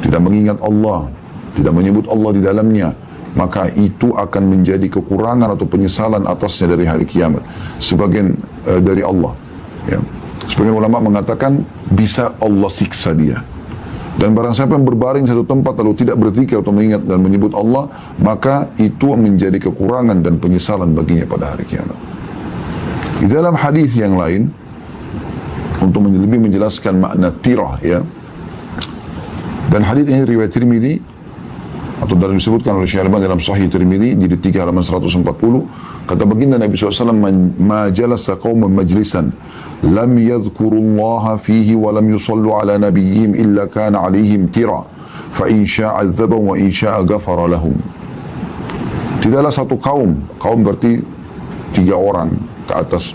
[SPEAKER 1] tidak mengingat Allah, tidak menyebut Allah di dalamnya, maka itu akan menjadi kekurangan atau penyesalan atasnya dari hari kiamat. Sebagian dari Allah ya. Sebagian ulama mengatakan bisa Allah siksa dia. Dan barang siapa yang berbaring di satu tempat lalu tidak berzikir atau mengingat dan menyebut Allah, maka itu menjadi kekurangan dan penyesalan baginya pada hari kiamat. Di dalam hadis yang lain, untuk lebih menjelaskan makna tirah ya. Dan hadis ini riwayat Tirmidzi, atau dalam disebutkan oleh Syekh Al-Albani dalam Sahih Tirmidzi jilid 3 halaman 140, kata baginda Nabi SAW, ma jalasa qaumun majlisan lam yadhkurullaha fihi wa lam yusallu ala nabiyyihim illa kana alaihim tira fa in syaa 'adzabahum wa in syaa ghafara lahum. Tidaklah satu kaum berarti 3 orang ke atas,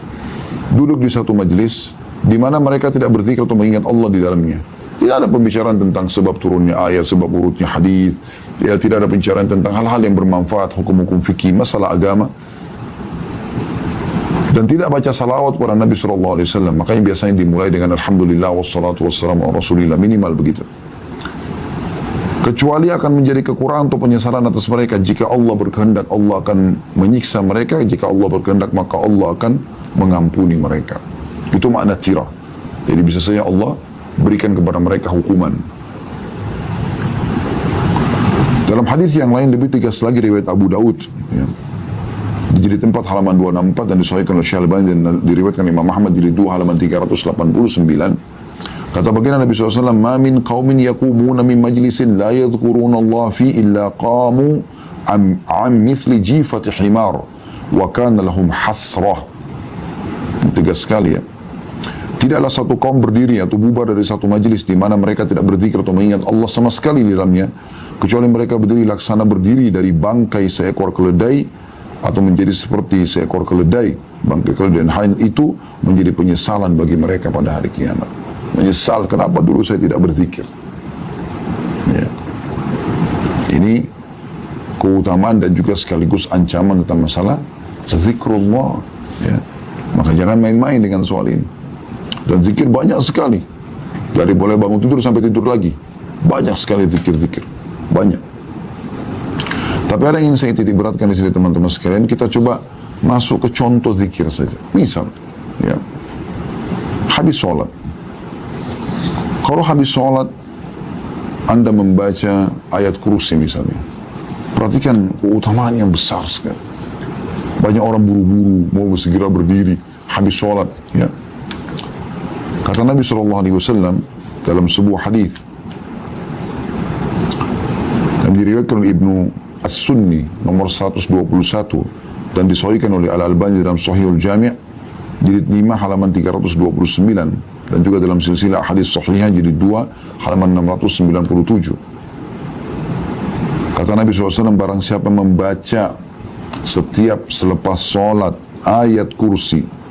[SPEAKER 1] duduk di satu majlis di mana mereka tidak berzikir atau mengingat Allah di dalamnya. Tidak ada pembicaraan tentang sebab turunnya ayat, sebab urutnya hadis. Ya, tidak ada pembicaraan tentang hal-hal yang bermanfaat, hukum-hukum fikih, masalah agama. Dan tidak baca salawat kepada Nabi SAW. Makanya biasanya dimulai dengan Alhamdulillah wassalatu wassalamu ala Rasulillah, minimal begitu. Kecuali akan menjadi kekurangan atau penyesalan atas mereka jika Allah berkehendak, Allah akan menyiksa mereka. Jika Allah berkehendak, maka Allah akan mengampuni mereka. Itu makna tirah. Jadi bisa saja Allah berikan kepada mereka hukuman. Dalam hadis yang lain lebih tegas lagi riwayat Abu Daud ya, di jilid 4 halaman 264 dan disahihkan oleh Syekh Al-Albani dan diriwayatkan Imam Ahmad jilid 2 halaman 389, kata baginda Nabi SAW, ma min qaumin yaqumuna min majlisin la yadhkuruna Allah fi illa qamu an mithli jifati himar wa kana lahum hasrah. Tegas sekali ya. Tidaklah satu kaum berdiri atau bubar dari satu majelis di mana mereka tidak berzikir atau mengingat Allah sama sekali di dalamnya, kecuali mereka berdiri laksana berdiri dari bangkai seekor keledai atau menjadi seperti seekor keledai, bangkai keledai. Dan hal itu menjadi penyesalan bagi mereka pada hari kiamat. Menyesal kenapa dulu saya tidak berzikir. Ya. Ini keutamaan dan juga sekaligus ancaman tentang masalah zikrullah. Ya. Maka jangan main-main dengan soal ini. Dan zikir banyak sekali. Dari boleh bangun tidur sampai tidur lagi. Banyak sekali zikir-zikir. Banyak. Tapi ada yang ingin saya titik beratkan di sini teman-teman sekalian. Kita coba masuk ke contoh zikir saja. Misal, ya, habis sholat. Kalau habis sholat, Anda membaca ayat kursi misalnya. Perhatikan keutamaan yang besar sekali. Banyak orang buru-buru mau segera berdiri habis sholat. Ya. Kata Nabi SAW dalam sebuah hadis yang diriwayatkan oleh Ibnu As-Sunni nomor 121 dan disahihkan oleh Al-Albani dalam Sahihul Jami' jilid 5 halaman 329 dan juga dalam silsilah hadis sahihah jilid 2 halaman 697. Kata Nabi SAW, barang siapa membaca setiap selepas sholat ayat kursi,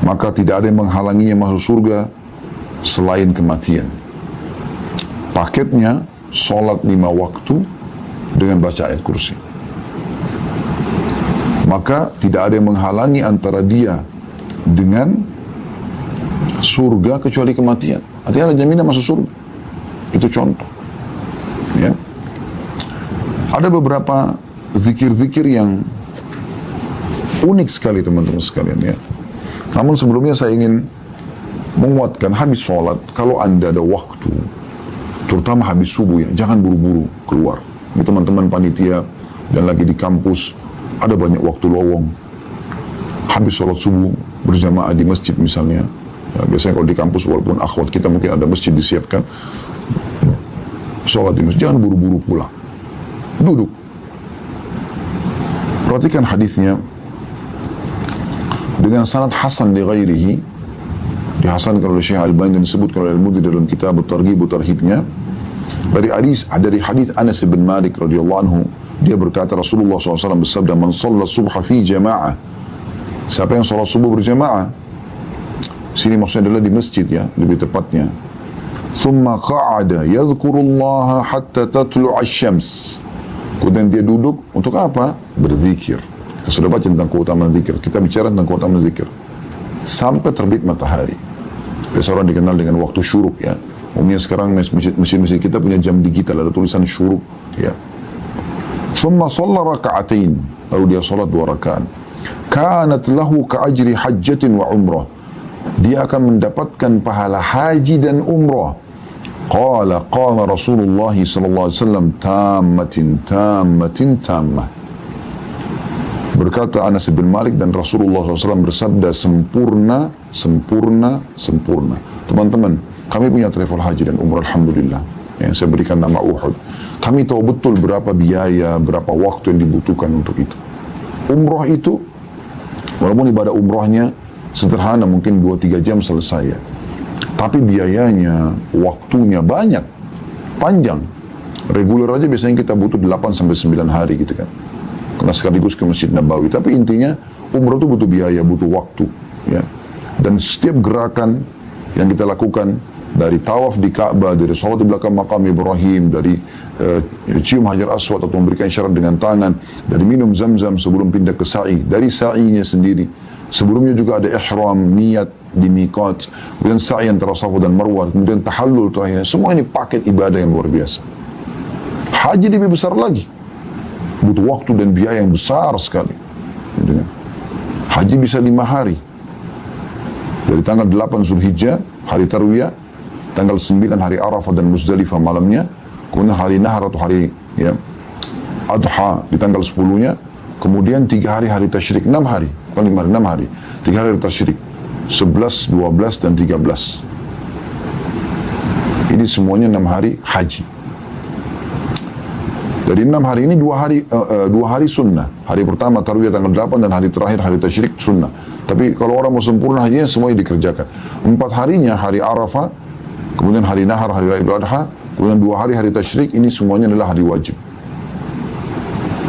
[SPEAKER 1] maka tidak ada yang menghalanginya masuk surga selain kematian. Paketnya sholat 5 waktu dengan baca ayat kursi. Maka tidak ada yang menghalangi antara dia dengan surga kecuali kematian. Artinya ada jaminan masuk surga. Itu contoh. Ya. Ada beberapa zikir-zikir yang unik sekali teman-teman sekalian ya. Namun sebelumnya saya ingin menguatkan habis sholat, kalau Anda ada waktu, terutama habis subuh ya, jangan buru-buru keluar. Ini teman-teman panitia dan lagi di kampus, ada banyak waktu lowong. Habis sholat subuh berjamaah di masjid misalnya. Ya, biasanya kalau di kampus walaupun akhwat kita mungkin ada masjid disiapkan. Sholat di masjid, jangan buru-buru pulang. Duduk. Perhatikan hadisnya. Dengan sanad hasan li ghairihi, dihasankan oleh Syekh Al-Albani dan disebutkan oleh Al-Mudhi dalam kitab At-Targhib wa Tarhibnya, dari hadis Anas bin Malik radhiyallahu anhu, dia berkata Rasulullah SAW bersabda, man shalla subha fi jama'ah, siapa yang salat subuh berjamaah, sini maksudnya adalah di masjid ya, lebih tepatnya, thumma qa'ada yadhkurullaha hatta tatlu'a asy-syams, kemudian dia duduk untuk apa? Berzikir. Kita sudah baca tentang keutamaan zikir. Kita bicara tentang keutamaan zikir sampai terbit matahari. Biasa orang dikenal dengan waktu syuruk ya. Umumnya sekarang masjid-masjid kita punya jam digital, ada tulisan syuruk ya. Thumma shalla raka'atain, lalu dia salat 2 rakaat. Kanat lahu ka'ajri hajjatin wa umrah, dia akan mendapatkan pahala haji dan umrah. Qala Rasulullah sallallahu alaihi wasallam, tammah. Berkata Anas bin Malik, dan Rasulullah SAW bersabda, sempurna. Teman-teman, kami punya travel haji dan umrah, alhamdulillah. Yang saya berikan nama Uhud. Kami tahu betul berapa biaya, berapa waktu yang dibutuhkan untuk itu. Umrah itu, walaupun ibadah umrahnya sederhana, mungkin 2-3 jam selesai ya. Tapi biayanya, waktunya banyak, panjang. Reguler aja biasanya kita butuh 8-9 hari gitu kan. Karena sekaligus ke Masjid Nabawi. Tapi intinya umrah itu butuh biaya, butuh waktu ya. Dan setiap gerakan yang kita lakukan, dari tawaf di Ka'bah, dari salat di belakang makam Ibrahim, dari cium Hajar Aswad atau memberikan isyarat dengan tangan, dari minum zam-zam sebelum pindah ke sa'i, dari sa'inya sendiri, sebelumnya juga ada ihram, niat di miqat, kemudian sa'i antara Safa dan Marwah, kemudian tahallul terakhir. Semua ini paket ibadah yang luar biasa. Haji lebih besar lagi, butuh waktu dan biaya yang besar sekali. Haji bisa 5 hari. Dari tanggal 8 Zulhijjah, hari Tarwiyah, tanggal 9 hari Arafah dan Muzdalifah malamnya, kemudian hari Nahar atau hari ya, Adha di tanggal 10-nya, kemudian 3 hari hari Tasyrik, 6 hari, bukan 5 hari, 6 hari, 3 hari Tasyrik, 11, 12, dan 13. Ini semuanya 6 hari haji. Dari 6 hari ini 2 hari sunnah. Hari pertama Tarwiyah tanggal 8 dan hari terakhir hari Tasyrik sunnah. Tapi kalau orang mau sempurna hajinya semuanya dikerjakan. 4 harinya, hari Arafah, kemudian hari Nahar, hari Raya Idul Adha, kemudian 2 hari hari Tasyrik, ini semuanya adalah hari wajib.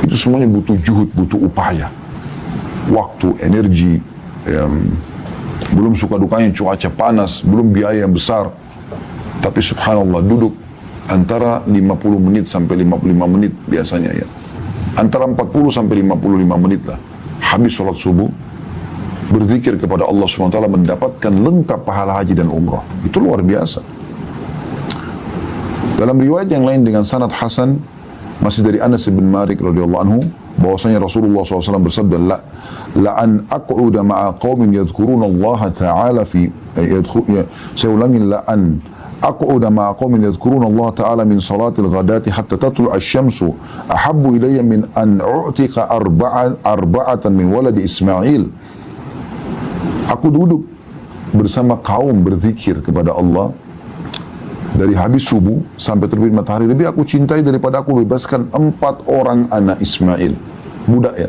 [SPEAKER 1] Itu semuanya butuh juhud, butuh upaya, waktu, energi, belum suka dukanya cuaca panas, belum biaya yang besar. Tapi subhanallah, duduk antara 50 menit sampai 55 menit biasanya ya. Antara 40 sampai 55 menit lah. Habis sholat subuh, berzikir kepada Allah SWT, mendapatkan lengkap pahala haji dan umrah. Itu luar biasa. Dalam riwayat yang lain dengan sanad hasan, masih dari Anas bin Malik radhiyallahu anhu, bahwasanya Rasulullah SAW bersabda, la an aq'uda ma'a qaumin yadhkuruna Allah Ta'ala fi saya ulangi, la an aq'uda ma'a qaumin yadhkuruna Allah Ta'ala min salatil ghadati hatta tatlu'a asy-syamsu ahabbu ilayya min an u'tika arba'atan min waladi Ismail. Aku duduk bersama kaum berzikir kepada Allah dari habis subuh sampai terbit matahari, lebih aku cintai daripada aku bebaskan 4 orang anak Ismail, budak ya.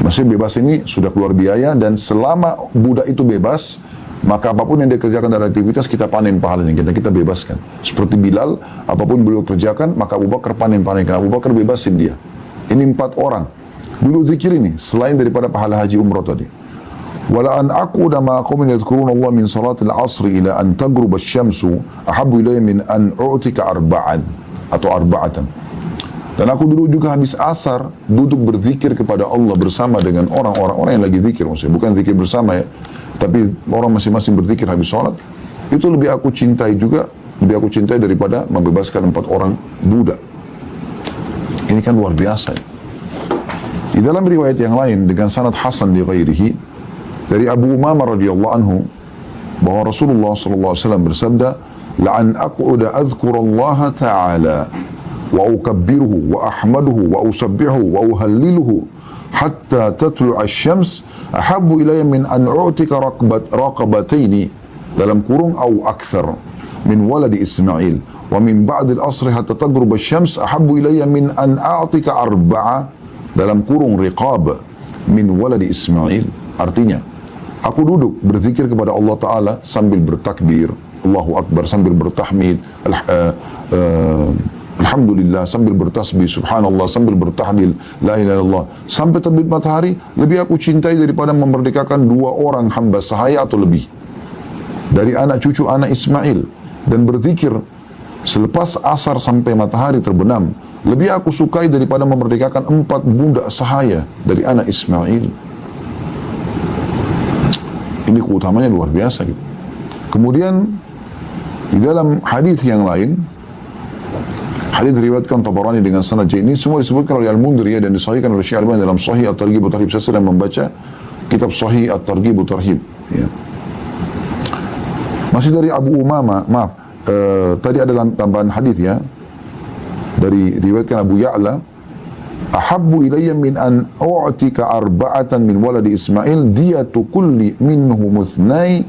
[SPEAKER 1] Maksudnya bebas ini sudah keluar biaya, dan selama budak itu bebas, maka apapun yang dia kerjakan dari aktivitas, kita panen pahalanya, kita bebaskan. Seperti Bilal, apapun beliau kerjakan, maka Abu Bakar panen, karena Abu Bakar bebasin dia. Ini 4 orang dulu zikir ini, selain daripada pahala haji umrah tadi. Wala an aquda ma qaumin yadhkuruna Allah min salatil asr ila an taghrub asy-syamsu ahabbu ilayya min an u'tika arba'atan. Dan aku dulu juga habis asar duduk berzikir kepada Allah bersama dengan orang yang lagi zikir, maksudnya bukan zikir bersama ya, tapi orang masing-masing berzikir habis sholat. Itu lebih aku cintai daripada membebaskan 4 orang budak. Ini kan luar biasa ya. Di dalam riwayat yang lain dengan sanad hasan li ghairihi, dari Abu Umamah radhiyallahu anhu, bahwa Rasulullah sallallahu alaihi wasallam bersabda, "La'an aq'uda adhkurallaha ta'ala wa ukabbiruhu wa ahmaduhu wa usabbihu wa uhalliluhu hatta tatlu'a asy-syams ahabbu ilayya min an u'tika raqabataini dalam kurung au akthar min waladi Ismail wa min ba'd al-asr hatta taghrub asy-syams ahabbu ilayya min an a'tika arba'a dalam kurung riqab min waladi Ismail." Artinya, aku duduk berzikir kepada Allah Ta'ala sambil bertakbir, Allahu Akbar, sambil bertahmid, Alhamdulillah, sambil bertasbih, Subhanallah, sambil bertahlil, La ilaha illallah, sampai terbit matahari. Lebih aku cintai daripada memerdekakan 2 orang hamba sahaya atau lebih dari anak cucu anak Ismail, dan berzikir selepas asar sampai matahari terbenam. Lebih aku sukai daripada memerdekakan 4 budak sahaya dari anak Ismail. Ini keutamanya luar biasa gitu. Kemudian di dalam hadis yang lain, hadis diriwayatkan Tabarani dengan sanad ini semua disebutkan oleh Al-Mundhiri dan disahihkan oleh Syekh Al-Albani dalam Sahih At-Targhib wa Tarhib. Saya sedang membaca kitab Sahih At-Targhib wa Tarhib ya. Masih dari Abu Umamah, tadi ada tambahan hadis ya, dari riwayatkan Abu Ya'la, ahabbu ilayya min an u'tika arba'atan min waladi Ismail diyatu kulli minhum ithnai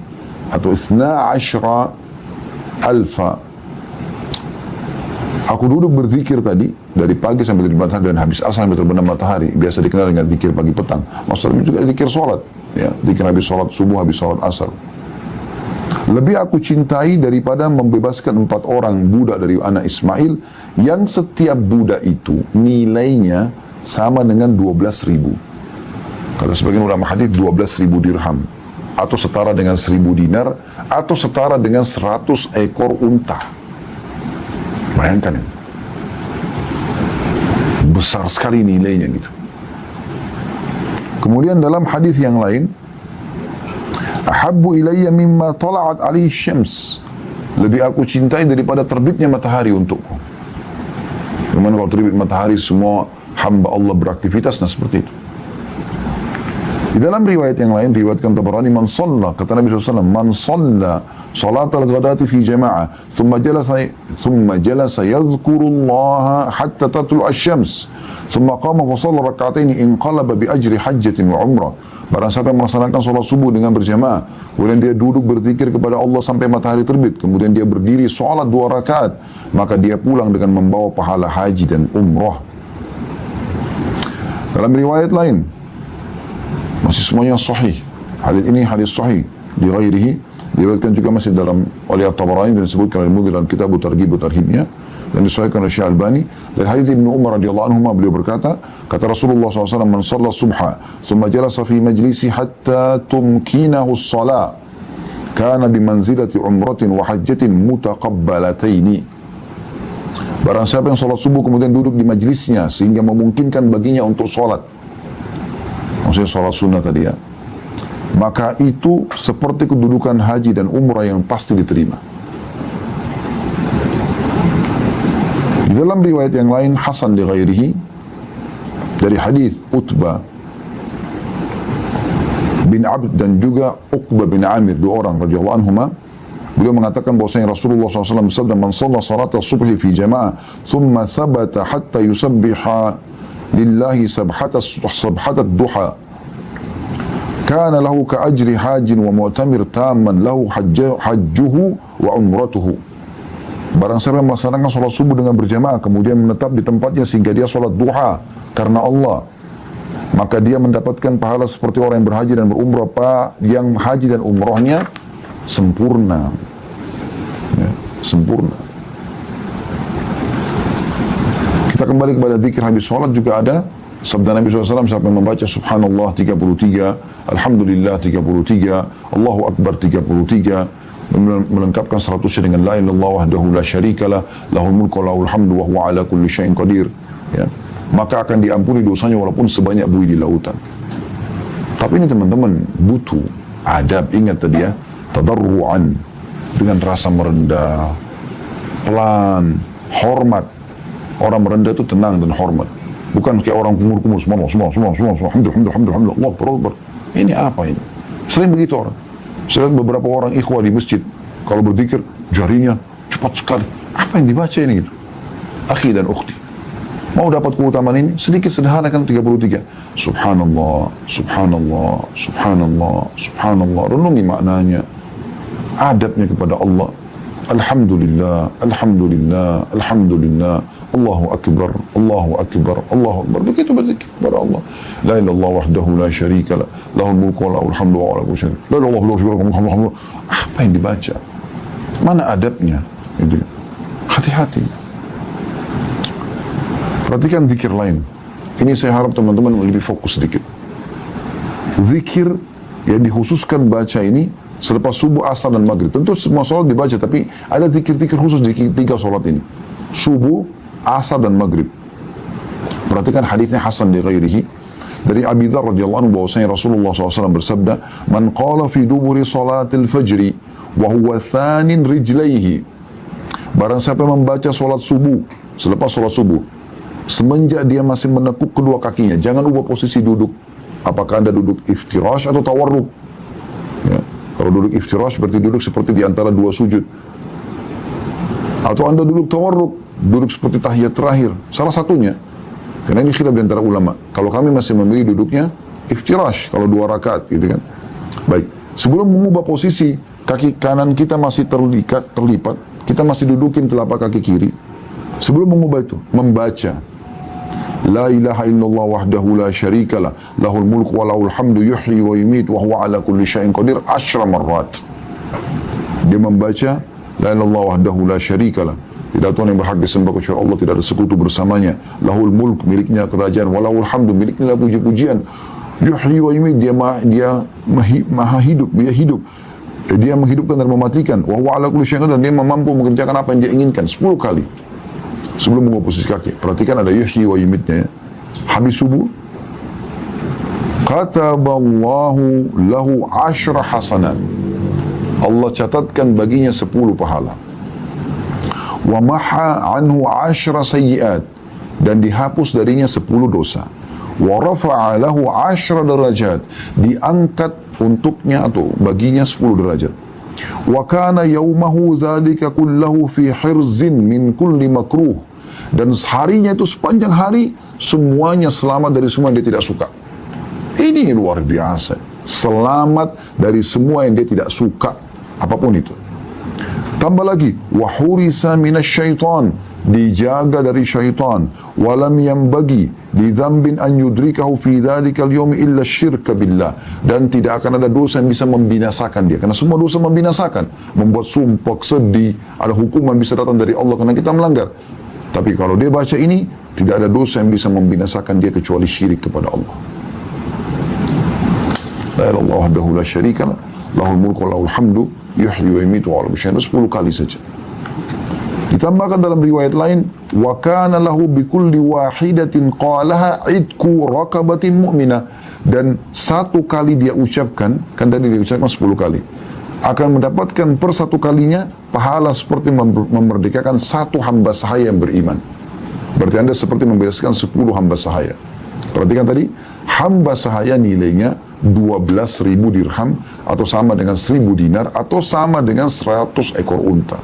[SPEAKER 1] atau 12 alfa. Aku duduk berzikir tadi dari pagi sampai terbit matahari dan habis asar sampai terbenam matahari, biasa dikenal dengan zikir pagi petang. Maksudnya juga zikir sholat ya, zikir habis sholat subuh, habis sholat asar. Lebih aku cintai daripada membebaskan 4 orang budak dari anak Ismail, yang setiap budak itu nilainya sama dengan 12.000. Kalau sebagian ulama hadis 12.000 dirham, atau setara dengan 1.000 dinar, atau setara dengan 100 ekor unta. Bayangkan ini, besar sekali nilainya gitu. Kemudian dalam hadis yang lain, ahabbu ilayya mimma tala'at alaihi syams, lebih aku cintai daripada terbitnya matahari untukku. Bagaimana kalau terbit matahari semua hamba Allah beraktivitas, nah seperti itu. Di dalam riwayat yang lain, riwayatkan Tabarani, man shalla, kata Nabi SAW, man shalla salat al-ghadati fi jama'ah thumma jalasa yadhkurullaha hatta tatlu asy-syams thumma qama fa shalla rak'ataini inqalaba bi ajri hajjatin wa umrah. Barang siapa yang melaksanakan sholat subuh dengan berjamaah, kemudian dia duduk berzikir kepada Allah sampai matahari terbit, kemudian dia berdiri sholat 2 rakaat, maka dia pulang dengan membawa pahala haji dan umrah. Dalam riwayat lain, Masih semuanya sahih. Hadis ini hadis sahih di ghairihi, diriwayatkan juga masih dalam oleh At-Tabarani dan disebutkan oleh Mundhir dalam kitab Targhib wa Tarhibnya, dan disahihkan oleh Syekh Albani dari hadis Ibnu Umar radhiyallahu anhu, beliau berkata, kata Rasulullah SAW, man shalla subha thumma jalasa fi majlisi hatta tumkinahu as-salah kana bimanzilati umratin wa hajjatin mutaqabbalataini. Barang siapa yang sholat subuh kemudian duduk di majlisnya sehingga memungkinkan baginya untuk sholat, maksudnya sholat sunnah tadi ya, maka itu seperti kedudukan haji dan umrah yang pasti diterima. Di dalam riwayat yang lain hasan li ghairihi dari hadis Utbah bin Abd dan juga Uqbah bin Amir, dua orang radhiyallahu anhuma, beliau mengatakan bahwasanya Rasulullah SAW bersabda, man shalla salat as-subhi fi jama'ah thumma thabata hatta yusabbiha lillahi sabhatat duha kana lahu ka ajri hajin wa mu'tamir tamman lahu hajjuhu wa umratuhu. Barang siapa yang melaksanakan sholat subuh dengan berjamaah kemudian menetap di tempatnya sehingga dia sholat duha karena Allah, maka dia mendapatkan pahala seperti orang yang berhaji dan berumrah, yang haji dan umrahnya sempurna, ya, sempurna. Kita kembali kepada zikir habis sholat, juga ada sabda Nabi SAW, siapa yang membaca subhanallah 33, alhamdulillah 33, Allahu Akbar 33, melengkapkan 100 dengan la ilaha illallah wahdahu la syarikalah, lahul mulku wa lahul hamdu wa huwa ala kulli syai'in qadir, ya, maka akan diampuni dosanya walaupun sebanyak buih di lautan. Tapi ini teman-teman butuh adab, ingat tadi ya, tadarruan, dengan rasa merendah, pelan, hormat. Orang merendah itu tenang dan hormat, bukan kayak orang kumur-kumur semua, alhamdulillah, Allah Akbar. Ini apa ini? Sering begitu orang. Saya lihat beberapa orang ikhwah di masjid, kalau berzikir jarinya cepat sekali. Apa yang dibaca ini gitu? Akhi dan ukhti, mau dapat keutamaan ini, sedikit sederhanakan 33. Subhanallah, subhanallah, subhanallah, subhanallah. Renungi maknanya, adabnya kepada Allah. Alhamdulillah, alhamdulillah, alhamdulillah. Allahu Akbar, Allahu Akbar, Allahu Akbar. Begitu berzikir kepada Allah. La ilaha illallah wahdahu la syarikalah, lahul mulku wa lahul hamdu wa ala kulli syai'in. La ilaha illallah. Apa yang dibaca? Mana adabnya? Itu. Hati-hati. Perhatikan zikir lain. Ini saya harap teman-teman lebih fokus sedikit. Zikir yang dikhususkan baca ini selepas subuh, asar dan maghrib. Tentu semua sholat dibaca, tapi ada zikir-zikir khusus di 3 sholat ini. Subuh, asar dan maghrib. Perhatikan hadisnya hasan di ghairihi dari Abi Dzar radhiyallahu anhu bahwasanya Rasulullah SAW bersabda, man qala fi duburi salatil fajri wa huwa thanin rijlaihi. Barang siapa membaca salat subuh, selepas salat subuh, semenjak dia masih menekuk kedua kakinya, jangan ubah posisi duduk. Apakah Anda duduk iftirash atau tawarruk? Ya. Kalau duduk iftirash berarti duduk seperti di antara 2 sujud. Atau Anda duduk tawarruk, duduk seperti tahiyat terakhir. Salah satunya. Karena ini khilaf di antara ulama. Kalau kami masih memilih duduknya iftirash, kalau 2 rakaat gitu kan. Baik, sebelum mengubah posisi, kaki kanan kita masih terlipat, kita masih dudukin telapak kaki kiri. Sebelum mengubah itu, membaca La ilaha illallah wahdahu la syarikalah, lahul mulku wa lahul hamdu yuhyi wa yumit wa huwa ala kulli syai'in qadir 10 marrat. Dia membaca La ilaha illallah wahdahu la syarikalah, tidak Tuhan yang berhak disembah kecuali Allah, tidak ada sekutu bersamanya. Lahul mulk, miliknya kerajaan, wa lahul hamdu, miliknya puji-pujian. Yuhyi wa yumit, dia maha hidup, dia hidup. Dia menghidupkan dan mematikan. Wa huwa ala kulli syai'in qadir, dan dia mampu mengerjakan apa yang dia inginkan 10 kali. Sebelum mengubah posisi kaki, perhatikan ada yuhyi wa yumitnya ya. Habis subuh, kataballahu lahu 10 hasanat, Allah catatkan baginya 10 pahala. Wa maha anhu 10 sayyiat, dan dihapus darinya 10 dosa. Wa rafa'a lahu 10 derajat, diangkat untuknya atau baginya 10 derajat. Wa kana yaumahu dzalika kullahu fi hirzin min kulli makruh, dan harinya itu sepanjang hari semuanya selamat dari semua yang dia tidak suka. Ini luar biasa, selamat dari semua yang dia tidak suka apapun itu. Tambah lagi, wa hurisa minasyaitan, dijaga dari syaitan. Walam yanbaghi li dzambin an yudrikahu fi dzalikal yawmi illa syirka billah. Dan tidak akan ada dosa yang bisa membinasakan dia. Karena semua dosa membinasakan. Membuat sumpah, sedih, ada hukuman bisa datang dari Allah karena kita melanggar. Tapi kalau dia baca ini, tidak ada dosa yang bisa membinasakan dia kecuali syirik kepada Allah. La ilaha illallah wahdahu la syarika lah, lahul mulku wa lahul hamdu, yuhyi wa yumiitu wa 'ala kulli syai'in 10 kali saja. Ditambahkan dalam riwayat lain, wa kana lahu bi kulli wahidatin qalaha idku raqabatin mu'minah, dan satu kali dia ucapkan, kan tadi dia ucapkan 10 kali, akan mendapatkan per satu kalinya pahala seperti memerdekakan satu hamba sahaya yang beriman. Berarti Anda seperti membebaskan 10 hamba sahaya. Perhatikan tadi, hamba sahaya nilainya 12.000 dirham atau sama dengan 1.000 dinar atau sama dengan 100 ekor unta.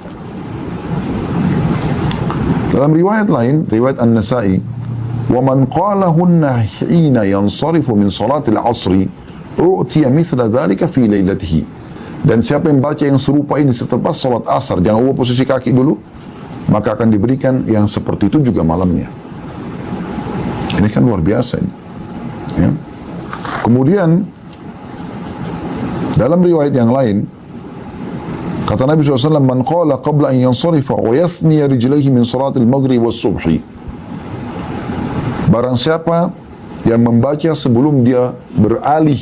[SPEAKER 1] Dalam riwayat lain, riwayat An-Nasa'i, wa man qalahunna hina yansarifu min salatil asri u'tiya mithla dhalika fi lailatihi. Dan siapa yang baca yang serupa ini setelah salat asar, jangan ubah posisi kaki dulu, maka akan diberikan yang seperti itu juga malamnya. Ini kan luar biasa ini. Ya. Kemudian dalam riwayat yang lain kata Nabi SAW, man qala qabla an yansarifa wa yathniya rijlaihi min salatil maghrib was subhi. Barang siapa yang membaca sebelum dia beralih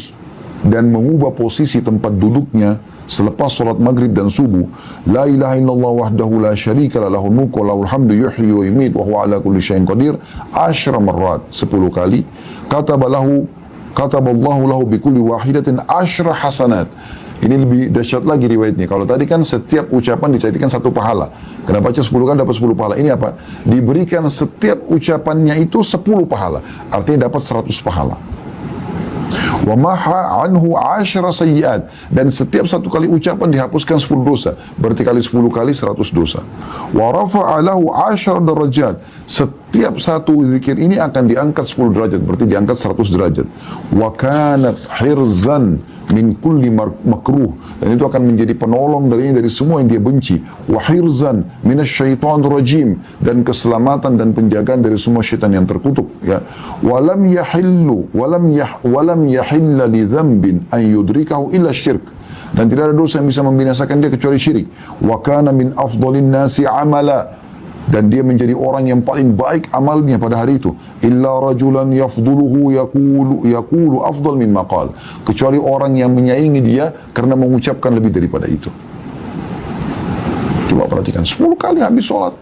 [SPEAKER 1] dan mengubah posisi tempat duduknya selepas salat maghrib dan subuh, la ilaha illallah wahdahu la syarika lah, lahul mulku wa lahul hamdu, yuhyi wa yumiit wa huwa ala kulli syai'in qadir, 10 marrat, 10 kali, kataballahu lahu bi kulli wahidatin 10 hasanat. Ini lebih dahsyat lagi riwayatnya. Kalau tadi kan setiap ucapan dicatatkan 1 pahala. Kena baca 10 kali dapat 10 pahala. Ini apa? Diberikan setiap ucapannya itu 10 pahala. Artinya dapat 100 pahala. Wa maha anhu 10 sayyiat, dan setiap 1 kali ucapan dihapuskan 10 dosa. Berarti kali 10 kali 100 dosa. Wa rafa'a lahu 10 darajat. Setiap satu zikir ini akan diangkat 10 derajat, berarti diangkat 100 derajat. Wa kanat hirzan min kulli makruh, dan itu akan menjadi penolong dari semua yang dia benci. Wa hirzan minasyaitonir rajim, dan keselamatan dan penjagaan dari semua syaitan yang terkutuk, ya. Walam yahilla li dzambin an yudrikahu illa syirk, dan tidak ada dosa yang bisa membinasakan dia kecuali syirik. Wa kana min afdhalin nasi amala, dan dia menjadi orang yang paling baik amalnya pada hari itu. Illa rajulan yafduluhu yaqulu afdal mimma qala, kecuali orang yang menyaingi dia karena mengucapkan lebih daripada itu. Coba perhatikan, 10 kali habis sholat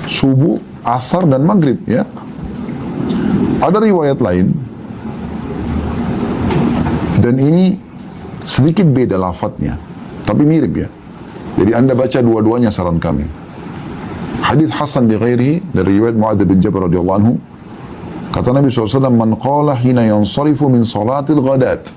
[SPEAKER 1] subuh, asar dan maghrib, ya. Ada riwayat lain, dan ini sedikit beda lafadznya, tapi mirip, ya. Jadi Anda baca dua-duanya, saran kami. Hadis Hasan di ghairihi dari riwayat Mu'adz bin Jabal radhiyallahu anhu, kata Nabi SAW, man qala hina yansarifu min salatil ghadat,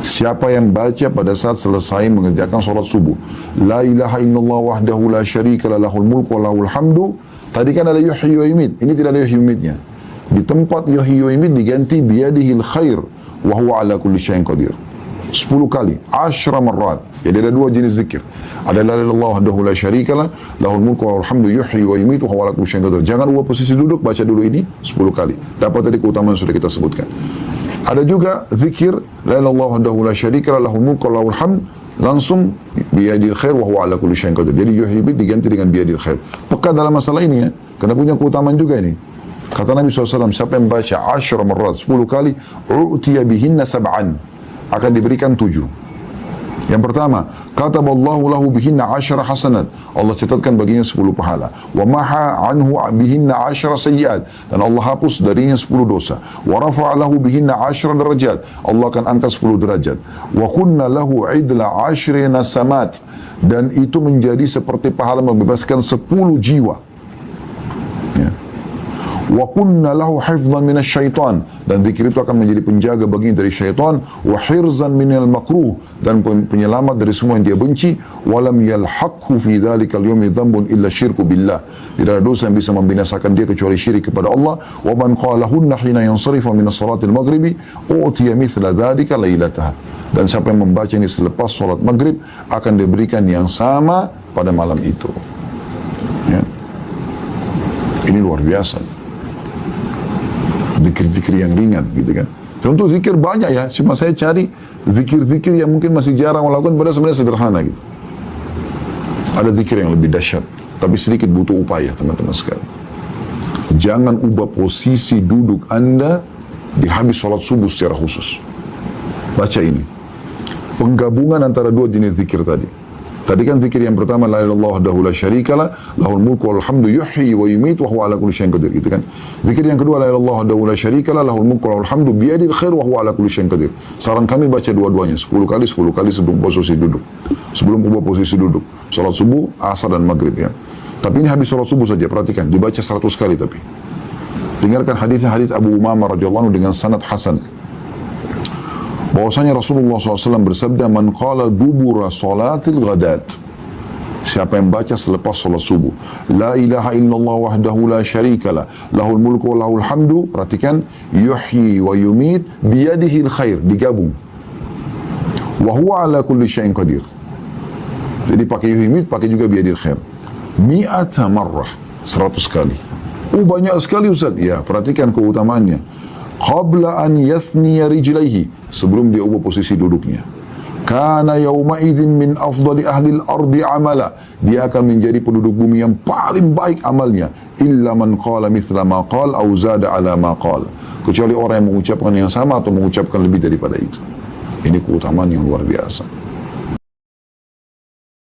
[SPEAKER 1] siapa yang baca pada saat selesai mengerjakan salat subuh, la ilaha illallah wahdahu la syarika lah, lahul mulku wa lahul hamdu. Tadi kan ada yuhyi wa yumiit, ini tidak ada yuhyi wa yumiitnya. Di tempat yuhyi wa yumiit diganti biyadihil khair wa huwa ala kulli syai'in qadir. 10 kali, 10 marrat. Jadi ada 2 jenis zikir. Ada la ilaha illallah wahdahu la syarika lah, lahul mulku wa lahul hamdu, yuhyi wa yumiitu wa huwa ala kulli syai'in qadir. Jangan ubah posisi duduk, baca dulu ini 10 kali. Dapat tadi keutamaan yang sudah kita sebutkan. Ada juga zikir la ilaha illallah wahdahu la syarika lah, lahul mulku wa lahul hamdu, langsung biyadil khair wa huwa ala kulli syai'in qadir. Jadi yuhyi diganti dengan biyadil khair. Peka dalam masalah ini, ya, karena punya keutamaan juga ini. Kata Nabi SAW, siapa yang baca 10 marrat, 10 kali, u'tiya bihinna sab'an, akan diberikan 7. Yang pertama, kataballahu lahu bihinna 10 hasanat, Allah catatkan baginya 10 pahala. Wa maha anhu bihinna 10 sayyiat, dan Allah hapus darinya 10 dosa. Wa rafa'a lahu bihinna 10 darajat, Allah akan angkat 10 derajat. Wa kunna lahu idla 10 nasamat, dan itu menjadi seperti pahala membebaskan 10 jiwa. Ya. Wa kunna lahu hifdhan minasyaitan, dan zikir itu akan menjadi penjaga baginya dari syaitan. Wa hirzan minal makruh, dan penyelamat dari semua yang dia benci. Wa lam yalhaqhu fi dhalikal yawmi dhanbun illa syirku billah, tidak ada dosa yang bisa membinasakan dia kecuali syirik kepada Allah. Wa man qalahunna hina yansarifa min as-salatil maghribi utiya mithla dhalika lailataha, dan siapa yang membaca ini selepas salat maghrib akan diberikan yang sama pada malam itu, ya. Ini luar biasa. Zikir-zikir yang ringan gitu kan. Tentu zikir banyak ya, cuma saya cari zikir-zikir yang mungkin masih jarang melakukan, padahal sebenarnya sederhana gitu. Ada zikir yang lebih dahsyat, tapi sedikit butuh upaya teman-teman sekalian. Jangan ubah posisi duduk Anda di habis sholat subuh secara khusus. Baca ini. Penggabungan antara dua jenis zikir tadi. Tadi kan zikir yang pertama, la ilaha illallah wahdahu la syarikalah, lahul mulku wal hamdu yuhyi wa yumiitu wa huwa ala kulli syai'in qadir, gitu kan. Zikir yang kedua, la ilaha illallah wahdahu la syarikalah, lahul mulku wal hamdu biyadil khair wa huwa ala kulli syai'in qadir. Saran kami baca dua-duanya 10 kali sebelum posisi duduk. Sebelum ubah posisi duduk. Salat subuh, asar dan maghrib ya. Tapi ini habis salat subuh saja, perhatikan, dibaca 100 kali tapi. Dengarkan hadis Abu Umamah radhiyallahu anhu dengan sanad hasan. Bahwasanya Rasulullah SAW bersabda, man qala dubura salatil ghadat, siapa yang baca selepas salat subuh, la ilaha illallah wahdahu la syarikalah, lahul mulku wa lahul hamdu, perhatikan, yuhyi wa yumit biyadihil khair, digabung, wa huwa ala kulli syai'in qadir. Jadi pakai yuhyi yumit, pakai juga biyadihil khair, mi'ata marrah, 100 kali. Banyak sekali Ustaz. Ya, perhatikan keutamaannya. Qabla an yathniya rijlaihi, sebelum dia ubah posisi duduknya. Kana yawma idzin min afdali ahli al-ardi amala, dia akan menjadi penduduk bumi yang paling baik amalnya. Illa man qala mithla ma qala aw zada ala ma qala, kecuali orang yang mengucapkan yang sama atau mengucapkan lebih daripada itu. Ini keutamaan yang luar biasa.